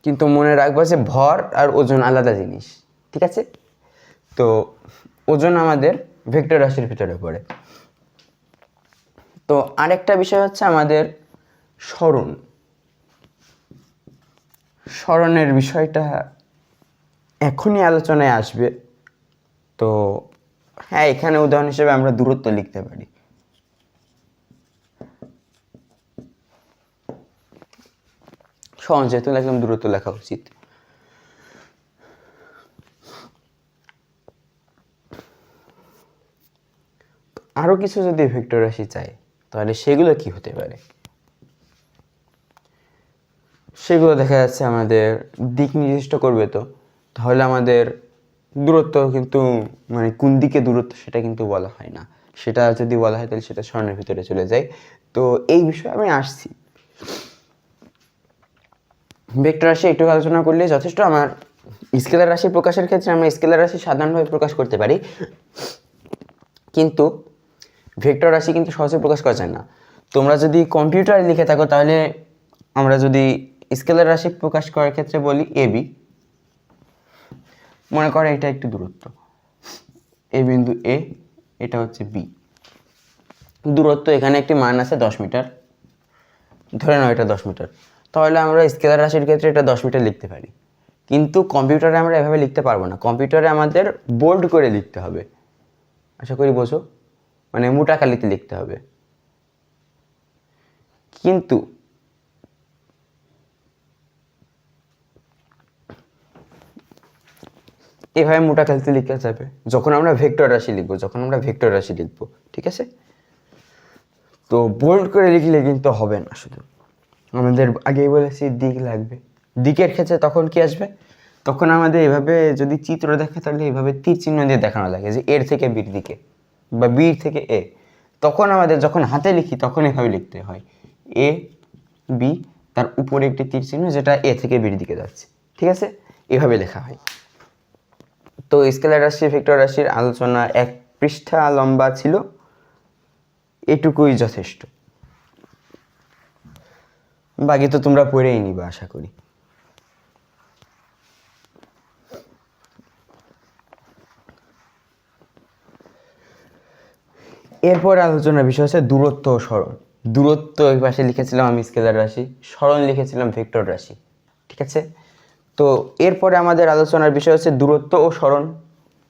কিন্তু মনে রাখবা যে ভর আর ওজন আলাদা জিনিস, ঠিক আছে? তো ওজন আমাদের ভেক্টর রাশির ভিতরে পড়ে। তো আরেকটা বিষয় হচ্ছে আমাদের সরণ। সরণের বিষয়টা এখনই আলোচনায় আসবে। তো হ্যাঁ, এখানে উদাহরণ হিসেবে আমরা দূরত্ব লিখতে পারি। সহজ, যেহেতু একদম দূরত্ব লেখা উচিত। আরো কিছু যদি ভেক্টর রাশি চাই, তাহলে সেগুলো কি হতে পারে? সেগুলো দেখা যাচ্ছে আমাদের দিক নির্দিষ্ট করবে। তো তাহলে আমাদের দূরত্ব কিন্তু মানে কোন দিকে দূরত্ব সেটা কিন্তু বলা হয় না, সেটা যদি বলা হয় তাহলে সেটা সরণের ভিতরে চলে যায়। তো এই বিষয়ে আমি আসছি, ভেক্টর রাশি একটু আলোচনা করলে যথেষ্ট। আমার স্কেলার রাশি প্রকাশের ক্ষেত্রে আমরা স্কেলার রাশি সাধারণভাবে প্রকাশ করতে পারি, কিন্তু ভেক্টর রাশি কিন্তু সহজে প্রকাশ করা যায় না। তোমরা যদি কম্পিউটারে লিখে থাকো, তাহলে আমরা যদি স্কেলার রাশি প্রকাশ করার ক্ষেত্রে বলি এবি, মনে করো এটা একটু দূরত্ব, এ বিন্দু এ, এটা হচ্ছে বি, দূরত্ব এখানে একটি মান আছে 10 মিটার, ধরে নাও এটা 10 মিটার, তাহলে আমরা স্কেলার রাশির ক্ষেত্রে এটা 10 মিটার লিখতে পারি। কিন্তু কম্পিউটারে আমরা এভাবে লিখতে পারবো না, কম্পিউটারে আমাদের বোল্ড করে লিখতে হবে, আশা করি বোঝো, মানে মোটা কালিতে লিখতে হবে। কিন্তু এভাবে মোটা কালিতে লিখা যাবে যখন আমরা ভেক্টর রাশি লিখবো, ঠিক আছে? তো বোল্ড করে লিখলে কিন্তু হবে না, শুধু আমাদের আগেই বলেছি দিক লাগবে। দিকের ক্ষেত্রে তখন কি আসবে? তখন আমাদের এভাবে যদি চিত্র দেখে, তাহলে এইভাবে তীর চিহ্ন দিয়ে দেখানো লাগে যে এর থেকে বির দিকে বা বির থেকে এ। তখন আমাদের যখন হাতে লিখি তখন এভাবে লিখতে হয়, এ বি, তার উপরে একটি তীর চিহ্ন যেটা এ থেকে বির দিকে যাচ্ছে, ঠিক আছে? এভাবে লেখা হয়। তো স্কেলার রাশি ভেক্টর রাশির আলোচনা 1 পৃষ্ঠা লম্বা ছিল, এটুকুই যথেষ্ট। বাকি তো তোমরা পড়েই নিবা আশা করি। এরপর আলোচনার বিষয় হচ্ছে দূরত্ব ও সরণ। দূরত্ব এই পাশে লিখেছিলাম আমি স্কেলার রাশি, সরণ লিখেছিলাম ভেক্টর রাশি, ঠিক আছে? তো এরপরে আমাদের আলোচনার বিষয় হচ্ছে দূরত্ব ও সরণ।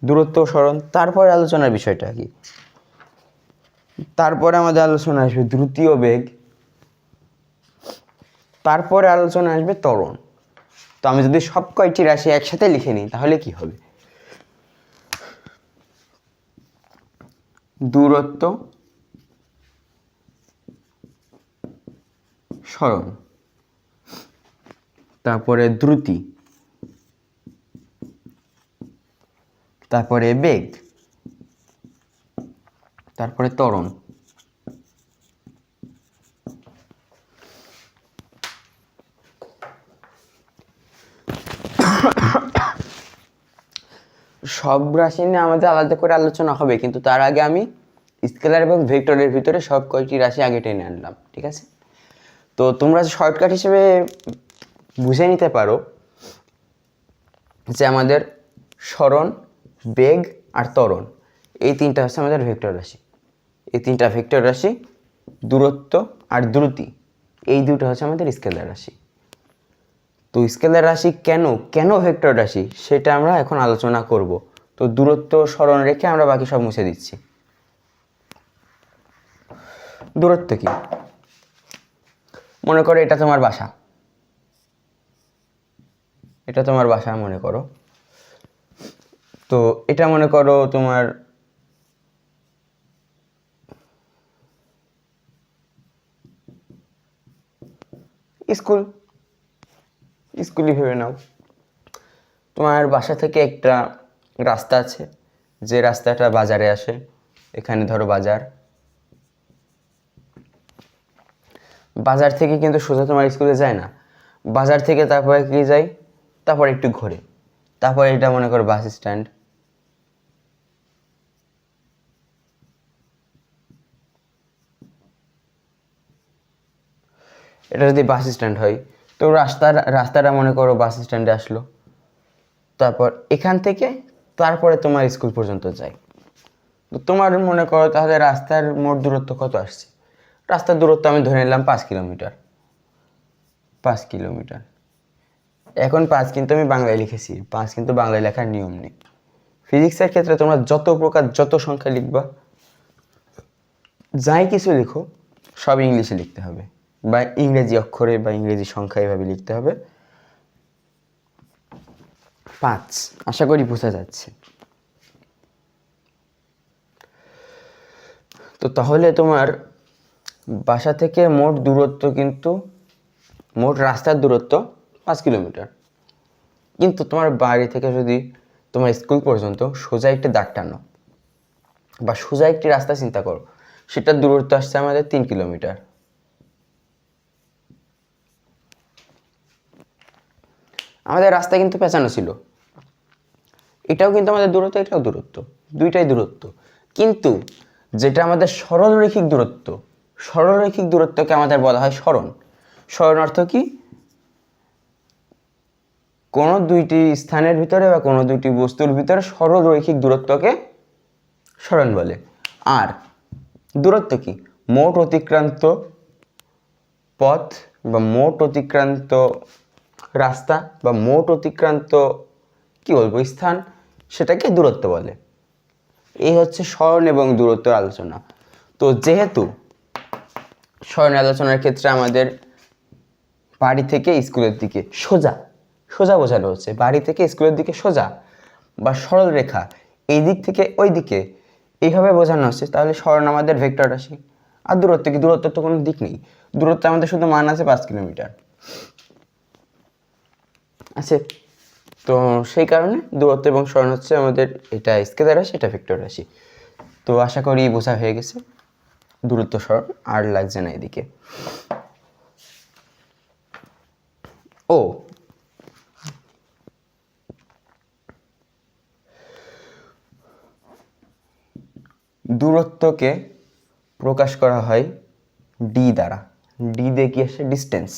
দূরত্ব ও সরণ, তারপরে আলোচনার বিষয়টা কি? তারপরে আমাদের আলোচনা আসবে দ্রুতি ও বেগ, তারপরে আলোচনা আসবে ত্বরণ। তো আমি যদি সব কয়টি রাশি একসাথে লিখে নিই তাহলে কি হবে? দূরত্ব, সরণ, তারপরে দ্রুতি, তারপরে বেগ, তারপরে ত্বরণ। সব রাশি নিয়ে আমাদের আলাদা করে আলোচনা হবে, কিন্তু তার আগে আমি স্কেলার এবং ভেক্টরের ভিতরে সব কয়টি রাশি আগে টেনে আনলাম, ঠিক আছে? তো তোমরা শর্টকাট হিসেবে বুঝে নিতে পারো যে আমাদের সরণ, বেগ আর ত্বরণ, এই তিনটা হচ্ছে আমাদের ভেক্টর রাশি। এই তিনটা ভেক্টর রাশি, দূরত্ব আর দ্রুতি, এই দুটো হচ্ছে আমাদের স্কেলার রাশি। তো স্কেলার রাশি কেন কেন ভেক্টর রাশি সেটা আমরা এখন আলোচনা করব। তো দূরত্ব সরণ রেখে আমরা বাকি সব মুছে দিচ্ছি। দূরত্ব কি? মনে করো এটা তোমার বাসা, এটা তোমার বাসা মনে করো। তো এটা মনে করো তোমার স্কুলই ভেবে নাও। তোমার বাসা থেকে একটা রাস্তা আছে, যে রাস্তাটা বাজারে আসে। এখানে ধরো বাজার থেকে কিন্তু সোজা তোমার স্কুলে যায় না, বাজার থেকে তারপরে কি যায়, তারপর একটু ঘোরে, তারপরে এটা মনে করো বাস স্ট্যান্ড। এটা যদি বাস স্ট্যান্ড হয়, তো রাস্তাটা মনে করো বাস স্ট্যান্ডে আসলো, তারপর এখান থেকে তারপরে তোমার স্কুল পর্যন্ত যায়। তো তোমার মনে করো তাহলে রাস্তার মোট দূরত্ব কত আসছে? রাস্তার দূরত্ব আমি ধরে নিলাম 5 কিলোমিটার। 5 কিলোমিটার। এখন 5 কিন্তু আমি বাংলায় লিখেছি, 5 কিন্তু বাংলায় লেখার নিয়ম নেই। ফিজিক্সের ক্ষেত্রে তোমরা যত সংখ্যা লিখবা, যাই কিছু লিখো, সব ইংলিশে লিখতে হবে, বা ইংরেজি অক্ষরে বা ইংরেজি সংখ্যা এভাবে লিখতে হবে। 5, আশা করি বোঝা যাচ্ছে। তো তাহলে তোমার বাসা থেকে মোট রাস্তার দূরত্ব 5 কিলোমিটার। কিন্তু তোমার বাড়ি থেকে যদি তোমার স্কুল পর্যন্ত সোজা একটি দাগ টানো বা সোজা একটি রাস্তা চিন্তা করো, সেটার দূরত্ব আসছে আমাদের 3 কিলোমিটার। আমাদের রাস্তা কিন্তু পেঁচানো ছিল, এটাও কিন্তু আমাদের দূরত্ব, এটাও দূরত্ব, দুইটাই দূরত্ব। কিন্তু যেটা আমাদের সরলরৈখিক দূরত্বকে আমাদের বলা হয় সরণ। সরণ অর্থ কি? কোনো দুইটি স্থানের ভিতরে বা কোনো দুইটি বস্তুর ভিতরে সরলরৈখিক দূরত্বকে সরণ বলে। আর দূরত্ব কি? মোট অতিক্রান্ত পথ বা মোট অতিক্রান্ত রাস্তা বা মোট অতিক্রান্ত স্থান, সেটাকে দূরত্ব বলে। এই হচ্ছে সরণ এবং দূরত্বের আলোচনা। তো যেহেতু সরণ আলোচনার ক্ষেত্রে আমাদের বাড়ি থেকে স্কুলের দিকে সোজা বোঝানো হচ্ছে, বাড়ি থেকে স্কুলের দিকে সোজা বা সরল রেখা, এই দিক থেকে ওই দিকে এইভাবে বোঝানো হচ্ছে, তাহলে সরণ আমাদের ভেক্টর রাশি। আর দূরত্ব কি? দূরত্বের তো কোনো দিক নেই, দূরত্ব আমাদের শুধু মান আছে 5 কিলোমিটার আছে। তো সেই কারণে দূরত্ব এবং সরণ হচ্ছে আমাদের, এটা স্কেলার রাশি, এটা ভেক্টর রাশি। তো আশা করি বোঝা হয়ে গেছে দূরত্ব সরণ, আর লাগছে না এদিকে। ও দূরত্বকে প্রকাশ করা হয় ডি দ্বারা। ডি দিয়ে কি আসে? ডিস্টেন্স।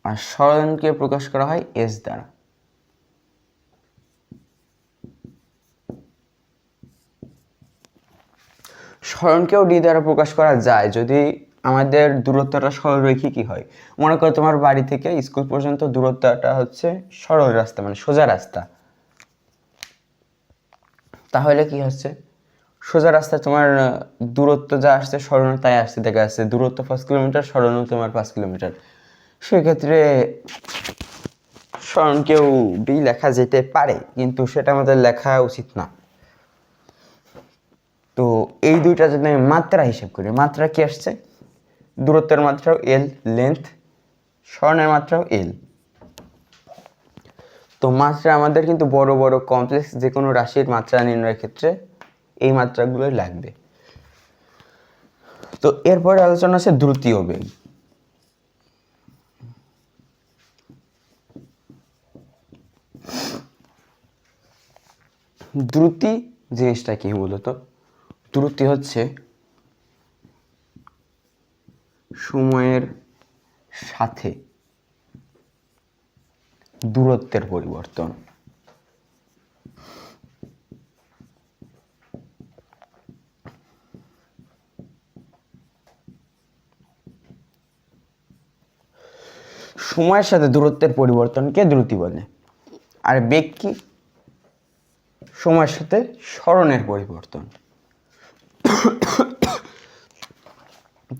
আর সরণকে প্রকাশ করা হয় এস দ্বারা। সরণকেও ডি দ্বারা প্রকাশ করা যায় যদি আমাদের দূরত্বটা সরলরৈখিকই হয়। মনে করো তোমার বাড়ি থেকে স্কুল পর্যন্ত দূরত্বটা হচ্ছে সরল রাস্তা, মানে সোজা রাস্তা। তাহলে কি হচ্ছে? সোজা রাস্তা তোমার দূরত্ব যা আসছে সরণ তাই আসছে, দেখা যাচ্ছে দূরত্ব 5 কিলোমিটার, সরণও তোমার 5 কিলোমিটার। সেক্ষেত্রে সরণকেও ডি লেখা যেতে পারে, কিন্তু সেটা আমাদের লেখা উচিত না। তো এই দুইটা যদি আমি মাত্রা হিসেব করি, মাত্রা কি আসছে? দূরত্বের মাত্রাও এল, লেন্থ, সরণের মাত্রাও এল। তো মাত্রা আমাদের কিন্তু বড় বড় কমপ্লেক্স যে কোনো রাশির মাত্রা নির্ণয়ের ক্ষেত্রে এই মাত্রাগুলোই লাগবে। তো এরপরে আলোচনা আছে দ্রুতি ও বেগ। দ্রুতি জিনিসটা কি বলতো? দ্রুতি হচ্ছে সময়ের সাথে দূরত্বের পরিবর্তন। সময়ের সাথে দূরত্বের পরিবর্তনকে দ্রুতি বলে। আর বেগ কি? সময়ের সাথে সরণের পরিবর্তন।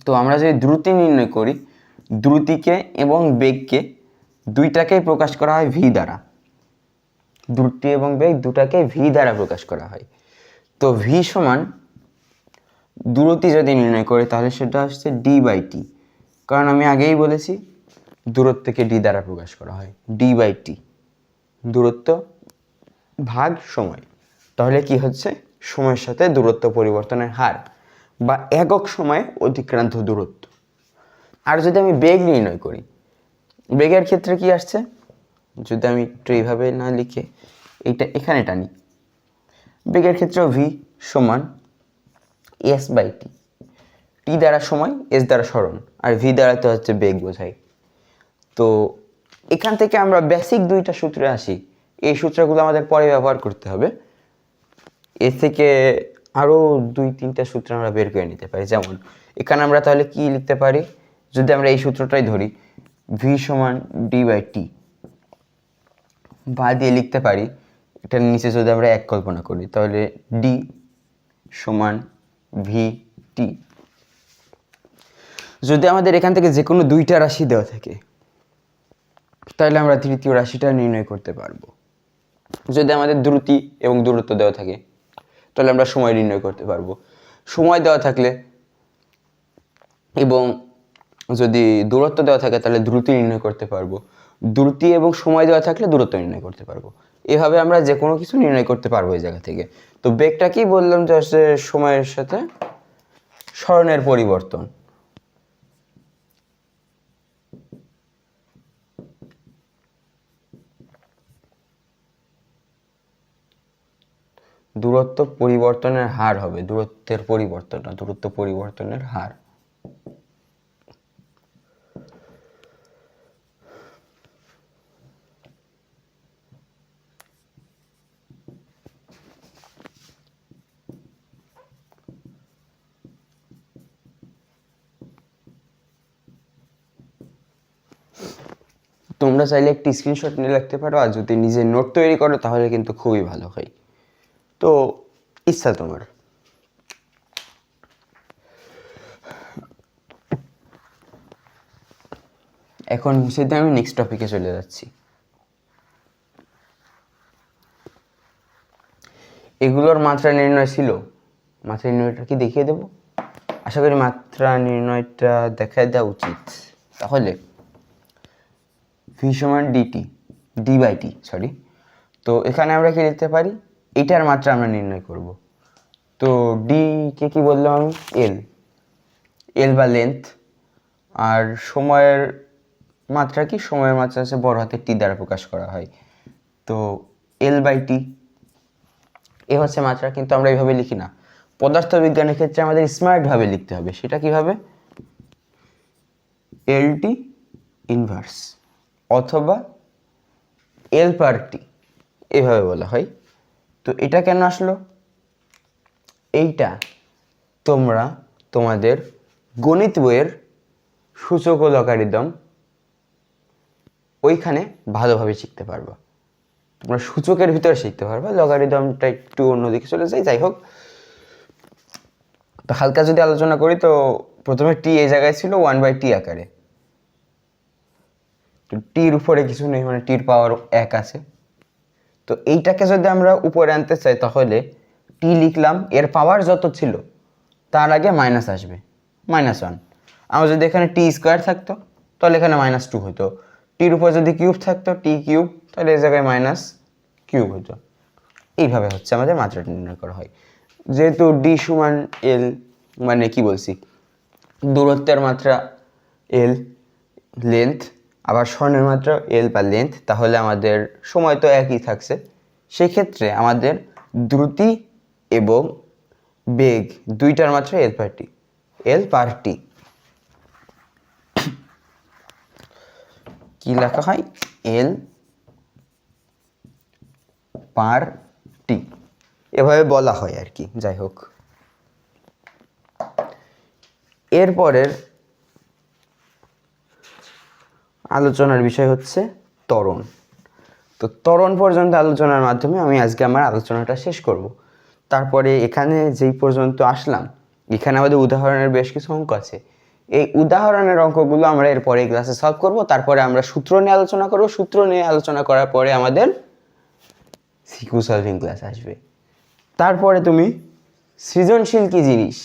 তো আমরা যদি দ্রুতি নির্ণয় করি, দ্রুতিকে এবং বেগকে দুইটাকেই প্রকাশ করা হয় ভি দ্বারা। দ্রুতি এবং বেগ দুটাকে ভি দ্বারা প্রকাশ করা হয়। তো ভি সমান দূরত্ব যদি নির্ণয় করি তাহলে সেটা আসছে d/t, কারণ আমি আগেই বলেছি দূরত্বকে ডি দ্বারা প্রকাশ করা হয়, d/t দূরত্ব ভাগ সময়। তাহলে কি হচ্ছে, সময়ের সাথে দূরত্ব পরিবর্তনের হার বা একক সময়ে অতিক্রান্ত দূরত্ব। আর যদি আমি বেগ নির্ণয় করি, বেগের ক্ষেত্রে কি আসছে, যদি আমি একটু এইভাবে না লিখে এইটা এখানে টানি, বেগের ক্ষেত্রেও ভি সমান s/t, টি দ্বারা সময়, এস দ্বারা সরণ, আর ভি দ্বারা তো হচ্ছে বেগ বোঝায়। তো এখান থেকে আমরা বেসিক দুইটা সূত্রে আসি, এই সূত্রগুলো আমাদের পরে ব্যবহার করতে হবে। এর থেকে আরও 2-3টা সূত্র আমরা বের করে নিতে পারি। যেমন এখানে আমরা তাহলে কি লিখতে পারি, যদি আমরা এই সূত্রটাই ধরি, ভি সমান d/t, বা দিয়ে লিখতে পারি এটার নিচে যদি আমরা এক কল্পনা করি তাহলে ডি সমান vt। যদি আমাদের এখান থেকে যে কোনো দুইটা রাশি দেওয়া থাকে তাহলে আমরা তৃতীয় রাশিটা নির্ণয় করতে পারবো। যদি আমাদের দ্রুতি এবং দূরত্ব দেওয়া থাকে তাহলে আমরা সময় নির্ণয় করতে পারবো। সময় দেওয়া থাকলে এবং যদি দূরত্ব দেওয়া থাকে তাহলে দ্রুতি নির্ণয় করতে পারবো। দ্রুতি এবং সময় দেওয়া থাকলে দূরত্ব নির্ণয় করতে পারবো। এভাবে আমরা যে কোনো কিছু নির্ণয় করতে পারবো এই জায়গা থেকে। তো বেগটা কি বললাম, যে হচ্ছে সময়ের সাথে সরণের পরিবর্তন। দূরত্ব পরিবর্তনের হার হবে, দূরত্বের পরিবর্তন না, দূরত্ব পরিবর্তনের হার। তোমরা চাইলে একটি স্ক্রিনশট নিয়ে রাখতে পারো, আর যদি নিজে নোট তৈরি করো তাহলে কিন্তু খুবই ভালো হয়। তো ইচ্ছা তোমার। এখন সেটা আমি নেক্সট টপিকে চলে যাচ্ছি। এগুলোর মাত্রা নির্ণয় ছিল, মাত্রা নির্ণয়টা কি দেখিয়ে দেব? আশা করি মাত্রা নির্ণয়টা দেখায় দেওয়া উচিত। তাহলে ভি সমান d/t, সরি। তো এখানে আমরা কি লিখতে পারি, এটার মাত্রা আমরা নির্ণয় করব। তো ডি কে কি বললাম আমি, এল বা লেন্থ। আর সময়ের মাত্রা কি, সময়ের মাত্রা হচ্ছে বড় হাতের টি দ্বারা প্রকাশ করা হয়। তো l/t এ হচ্ছে মাত্রা, কিন্তু আমরা এইভাবে লিখি না। পদার্থবিজ্ঞানের ক্ষেত্রে আমাদের স্মার্টভাবে লিখতে হবে। সেটা কিভাবে, lt ইনভার্স অথবা l/t এভাবে বলা হয়। তো এটা কেন আসলো, এইটা তোমরা তোমাদের গণিত বইয়ের সূচক ও লগারিদম ওইখানে ভালোভাবে শিখতে পারবা। তোমরা সূচকের ভিতরে শিখতে পারবা, লগারিদমটা একটু অন্যদিকে চলে যায়। যাই হোক, তো হালকা যদি আলোচনা করি, তো প্রথমে টি এই জায়গায় ছিল 1/t আকারে। তো টির উপরে কিছু নেই, মানে টির পাওয়ার 1 আছে। তো এইটাকে যদি আমরা উপরে আনতে চাই তাহলে টি লিখলাম, এর পাওয়ার যত ছিল তার আগে মাইনাস আসবে, -1। আমার যদি এখানে টি স্কোয়ার থাকতো তাহলে এখানে -2 হতো। টির উপর যদি কিউব থাকতো, টি কিউব, তাহলে এই জায়গায় -কিউব হতো। এইভাবে হচ্ছে আমাদের মাত্রাটা নির্ণয় করা হয়। যেহেতু ডি সমান এল, মানে কি বলছি, দূরত্বের মাত্রা এল, লেন্থ, আবার স্বর্ণের মাত্রা এল বা লেন্থ, তাহলে আমাদের সময় তো একই থাকছে। সেক্ষেত্রে আমাদের দ্রুতি এবং বেগ দুইটার মাত্রা l/t। কি লেখা হয়, l/t এভাবে বলা হয় আর কি। যাই হোক, এরপরের আলোচনার বিষয় হচ্ছে ত্বরণ। তো ত্বরণ পর্যন্ত আলোচনার মাধ্যমে আমি আজকে আমার আলোচনাটা শেষ করব। তারপরে এখানে যেই পর্যন্ত আসলাম, এখানে আমাদের উদাহরণের বেশ কিছু অঙ্ক আছে। এই উদাহরণের অঙ্কগুলো আমরা এরপরে ক্লাসে সলভ করব। তারপরে আমরা সূত্র নিয়ে আলোচনা করব। সূত্র নিয়ে আলোচনা করার পরে আমাদের সিকিউ সলভিং ক্লাস আসবে। তারপরে তুমি সৃজনশীল কি জিনিস,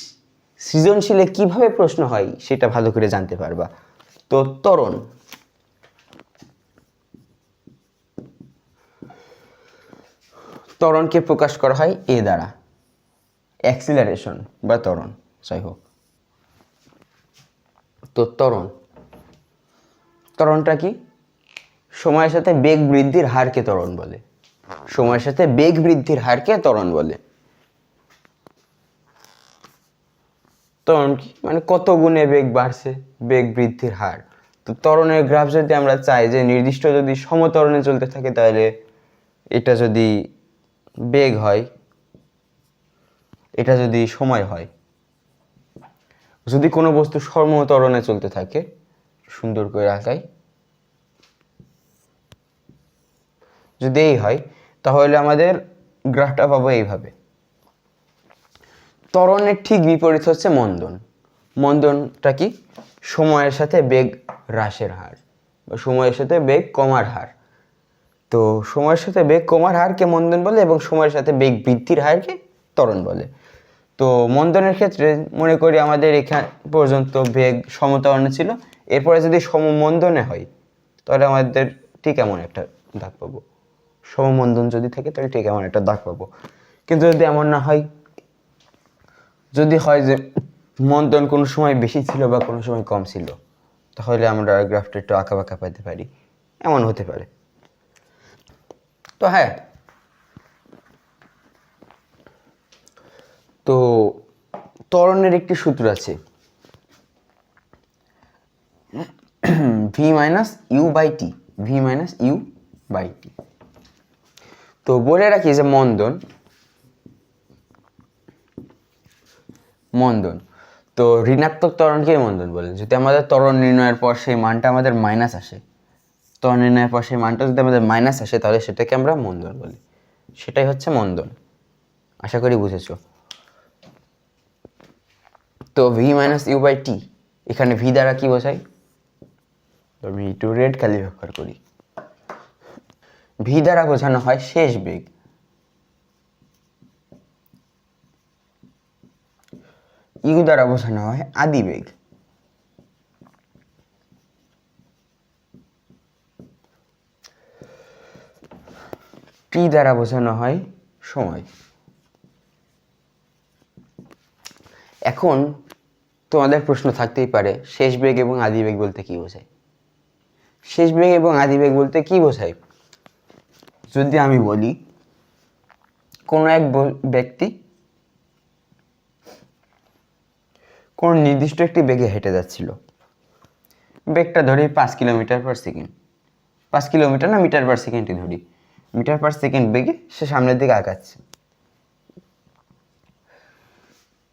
সৃজনশীলে কিভাবে প্রশ্ন হয় সেটা ভালো করে জানতে পারবা। তো ত্বরণ, ত্বরণকে প্রকাশ করা হয় এ দ্বারা, অ্যাক্সিলারেশন বা ত্বরণ যাই হোক। তো ত্বরণটা কি? সময়ের সাথে বেগ বৃদ্ধির হারকে ত্বরণ বলে। সময়ের সাথে বেগ বৃদ্ধির হারকে ত্বরণ বলে। ত্বরণ কি মানে কত গুণে বেগ বাড়ছে, বেগ বৃদ্ধির হার। তো ত্বরণের গ্রাফ যদি আমরা চাই যে নির্দিষ্ট যদি সমত্বরণে চলতে থাকে, তাহলে এটা যদি বেগ হয়, এটা যদি সময় হয়। যদি কোনো বস্তু সমত্বরণে চলতে থাকে, সুন্দর করে আঁকাই, যদি এই হয় তাহলে আমাদের গ্রাফটা পাবো এইভাবে। ত্বরণের ঠিক বিপরীত হচ্ছে মন্দন। মন্দনটা কি? সময়ের সাথে বেগ হ্রাসের হার বা সময়ের সাথে বেগ কমার হার। তো সময়ের সাথে বেগ কমার হারকে মন্দন বলে এবং সময়ের সাথে বেগ বৃদ্ধির হারকে ত্বরণ বলে। তো মন্দনের ক্ষেত্রে মনে করি আমাদের এখান পর্যন্ত বেগ সমত্বরণে ছিল, এরপরে যদি সমমন্দনে হয় তাহলে আমাদের ঠিক এমন একটা দাগ পাবো। সমমন্দন যদি থাকে তাহলে ঠিক এমন একটা দাগ পাবো। কিন্তু যদি এমন না হয়, যদি হয় যে মন্দন কোনো সময় বেশি ছিল বা কোনো সময় কম ছিল, তাহলে আমরা গ্রাফটা একটু আঁকা বাঁকা পাইতে পারি, এমন হতে পারে। তো হ্যাঁ, তো ত্বরণের একটি সূত্র আছে, V minus U by T, V minus U by T. তো বলে রাখি যে মন্দন, তো ঋণাত্মক ত্বরণকে মন্দন বলে। যদি আমাদের ত্বরণ নির্ণয়ের পর সেই মানটা আমাদের মাইনাস আসে, ত্বরণ নির্ণয়ের পর সেই মানটা যদি আমাদের মাইনাস আসে, তাহলে সেটাকে আমরা মন্দন বলি। সেটাই হচ্ছে মন্দন, আশা করি বুঝেছো। তো ভি মাইনাস ইউ বাই টি, এখানে ভি দ্বারা কি বোঝাই? আমি একটু রেড কালি ব্যবহার করি। ভি দ্বারা বোঝানো হয় শেষ বেগ, ইউ দ্বারা বোঝানো হয় আদি বেগ। টি দ্বারা বোঝানো হয় সময়। এখন তোমাদের প্রশ্ন থাকতেই পারে, শেষ বেগ এবং আদি বেগ বলতে কি বোঝায়? শেষ বেগ এবং আদি বেগ বলতে কি বোঝায়? যদি আমি বলি কোনো এক ব্যক্তি কোন নির্দিষ্ট একটি বেগে হেঁটে যাচ্ছিল, বেগটা ধরি 5 কিলোমিটার পার সেকেন্ড, 5 কিলোমিটার না, মিটার পার সেকেন্ডই ধরি, মিটার পার সেকেন্ড বেগে সে সামনের দিকে আগাচ্ছে।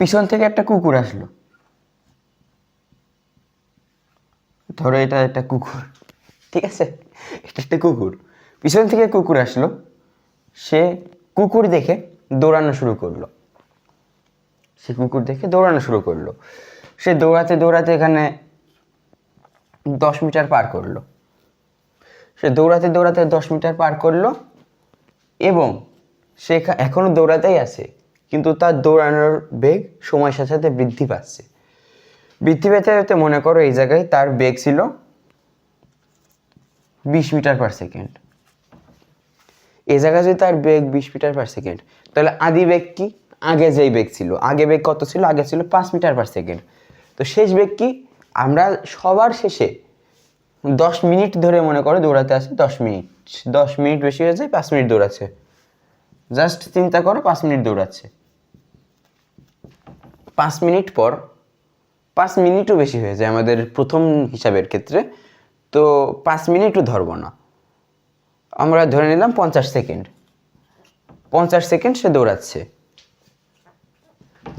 পিছন থেকে একটা কুকুর আসলো, ধরো এটা একটা কুকুর, ঠিক আছে, এটা একটা কুকুর। পিছন থেকে কুকুর আসলো, সে কুকুর দেখে দৌড়ানো শুরু করলো, সে কুকুর দেখে দৌড়ানো শুরু করলো। সে দৌড়াতে দৌড়াতে এখানে 10 মিটার পার করলো। সে দৌড়াতে দৌড়াতে 10 মিটার পার করলো এবং সে এখনো দৌড়াতেই আছে, কিন্তু তার দৌড়ানোর বেগ সময়ের সাথে সাথে বৃদ্ধি পাচ্ছে। বৃদ্ধি পেতে পেতে মনে করো এই জায়গায় তার বেগ ছিল 20 মিটার পার সেকেন্ড। এই জায়গায় যদি তার বেগ 20 মিটার পার সেকেন্ড, তাহলে আদি বেগ কি? আগে যেই বেগ ছিল, আগে বেগ কত ছিল? আগে ছিল 5 মিটার পার সেকেন্ড। তো শেষ বেগ কি? আমরা সবার শেষে 10 মিনিট ধরে মনে করো দৌড়াতে আসে, 10 মিনিট বেশি হয়ে যায়, 5 মিনিট দৌড়াচ্ছে। জাস্ট চিন্তা করো 5 মিনিট দৌড়াচ্ছে, 5 মিনিট পর 5 মিনিটও বেশি হয়ে যায় আমাদের প্রথম হিসাবের ক্ষেত্রে। তো 5 মিনিটও ধরবো না, আমরা ধরে নিলাম 50 সেকেন্ড। 50 সেকেন্ড সে দৌড়াচ্ছে,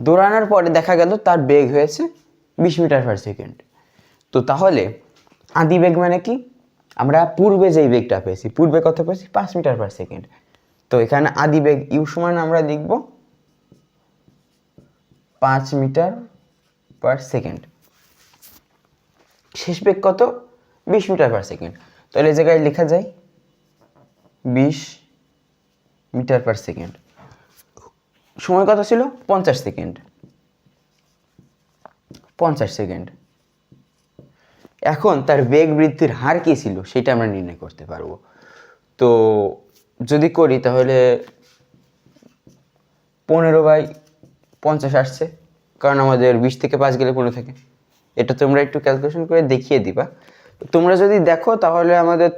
দৌড়ানোর পরে দেখা গেল তার বেগ হয়েছে 20 মিটার পার সেকেন্ড। তো তাহলে আদি বেগ মানে কি? আমরা পূর্বে যেই বেগটা পেয়েছি, পূর্বে কত পেয়েছি? 5 মিটার পার সেকেন্ড। তো এখানে আদি বেগ ইউ সমান আমরা লিখব 5 মিটার পার সেকেন্ড। শেষ বেগ কত? 20 মিটার পার সেকেন্ড। তাহলে এই জায়গায় লেখা যায় 20 মিটার পার সেকেন্ড। সময় কত ছিল? 50 সেকেন্ড। 50 সেকেন্ড। এখন তার বেগ বৃদ্ধির হার কী ছিল সেটা আমরা নির্ণয় করতে পারবো। তো যদি করি তাহলে 15/50 আসছে, কারণ আমাদের 20 থেকে 5 গেলে 15 থাকে। এটা তোমরা একটু ক্যালকুলেশন করে দেখিয়ে দিবা। তোমরা যদি দেখো তাহলে আমাদের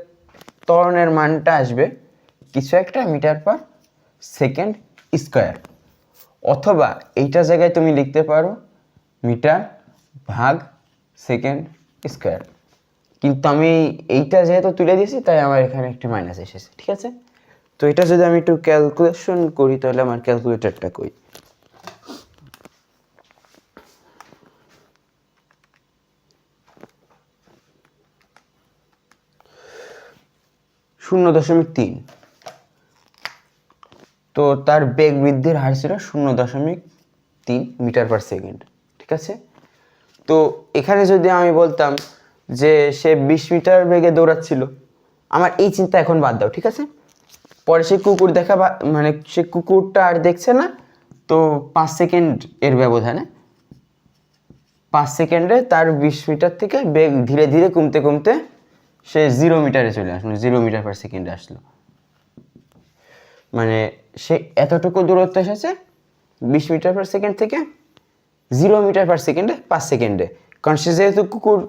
ত্বরণের মানটা আসবে কিছু একটা মিটার পার সেকেন্ড স্কোয়ার, অথবা এইটা জায়গায় তুমি লিখতে পারো মিটার ভাগ সেকেন্ড স্কোয়ার। কিন্তু আমি এইটা যেহেতু তুলে দিয়েছি তাই আমার এখানে একটু মাইনাস এসেছে, ঠিক আছে? তো এটা যদি আমি একটু ক্যালকুলেশন করি তাহলে আমার ক্যালকুলেটরটা কই? শূন্য 0.3। তো তার বেগ বৃদ্ধির হার ছিল 0.3 মিটার পার সেকেন্ড, ঠিক আছে? তো এখানে যদি আমি বলতাম যে সে 20 মিটার বেগে দৌড়াচ্ছিল, আমার এই চিন্তা এখন বাদ দাও, ঠিক আছে? পরে সে কুকুর দেখা মানে সে কুকুরটা আর দেখছে না, তো 5 সেকেন্ড এর ব্যবধানে 5 সেকেন্ডে তার 20 মিটার থেকে বেগ ধীরে ধীরে কমতে কমতে সে 0 মিটারে চলে আসলো, 0 মিটার পার সেকেন্ডে আসলো। মানে সে এতটুকু দূরত্ব এসেছে 20 মিটার পার সেকেন্ড থেকে 0 মিটার পার সেকেন্ডে 5 সেকেন্ডে। কারণ সে যেহেতু কুকুর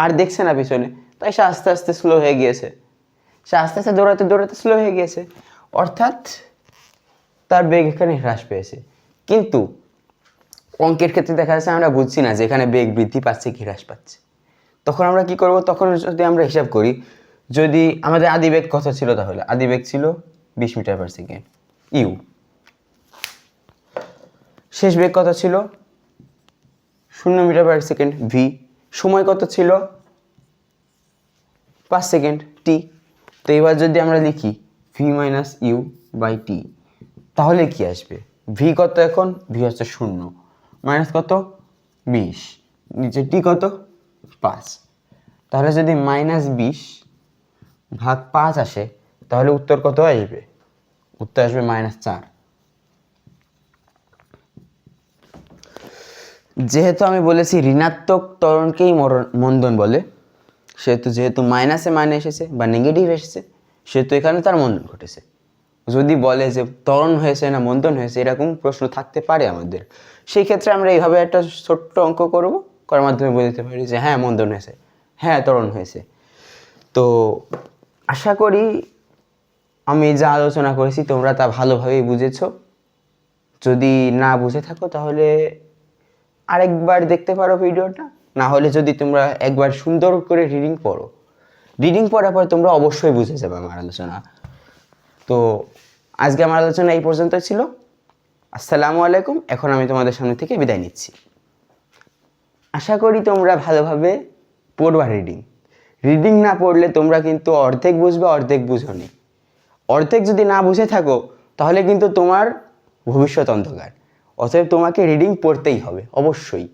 আর দেখছে না পিছনে, তাই সে আস্তে আস্তে স্লো হয়ে গিয়েছে। সে আস্তে আস্তে দৌড়াতে দৌড়াতে স্লো হয়ে গিয়েছে, অর্থাৎ তার বেগ এখানে হ্রাস পেয়েছে। কিন্তু অঙ্কের ক্ষেত্রে দেখা যাচ্ছে আমরা বুঝছি না যে এখানে বেগ বৃদ্ধি পাচ্ছে কি হ্রাস পাচ্ছে। তখন আমরা কি করব? তখন যদি আমরা হিসাব করি, যদি আমাদের আদিবেগ কত ছিল, তাহলে আদিবেগ ছিল 20 মিটার পার সেকেন্ড ইউ। শেষ বেগ কত ছিল? 0 মিটার পার সেকেন্ড ভি। সময় কত ছিল? 5 সেকেন্ড টি। তো এবার যদি আমরা লিখি ভি মাইনাস ইউ বাই টি, তাহলে কি আসবে? ভি কত এখন? ভি হচ্ছে 0, মাইনাস কত? 20, নিচে টি কত? 5। তাহলে যদি -20/5 আসে তাহলে উত্তর কত আসবে? উত্তর আসবে -4। যেহেতু আমি বলেছি ঋণাত্মক ত্বরণকেই মন্দন বলে, যেহেতু মাইনাসে মানে এসেছে বা নেগেটিভ এসেছে, সেহেতু এখানে তার মন্দন ঘটেছে। যদি বলে যে ত্বরণ হয়েছে না মন্দন হয়েছে, এরকম প্রশ্ন থাকতে পারে আমাদের, সেই ক্ষেত্রে আমরা এইভাবে একটা ছোট্ট অঙ্ক করব, করার মাধ্যমে বলতে পারি যে হ্যাঁ মন্দন হয়েছে, হ্যাঁ ত্বরণ হয়েছে। তো আশা করি আমি যা আলোচনা করেছি তোমরা তা ভালোভাবেই বুঝেছো। যদি না বুঝে থাকো তাহলে আরেকবার দেখতে পারো ভিডিওটা, না হলে যদি তোমরা একবার সুন্দর করে রিডিং পড়ো, রিডিং পড়ার পর তোমরা অবশ্যই বুঝে যাবে আমার আলোচনা। তো আজকে আমার আলোচনা এই পর্যন্ত ছিল। আসসালামু আলাইকুম। এখন আমি তোমাদের সামনে থেকে বিদায় নিচ্ছি। আশা করি তোমরা ভালোভাবে পড়বা রিডিং না পড়লে তোমরা কিন্তু অর্ধেক বুঝবে, অর্ধেক বুঝোনি। অর্ধেক যদি না বুঝে থাকো তাহলে কিন্তু তোমার ভবিষ্যৎ অন্ধকার। অতএব তোমাকে রিডিং পড়তেই হবে অবশ্যই।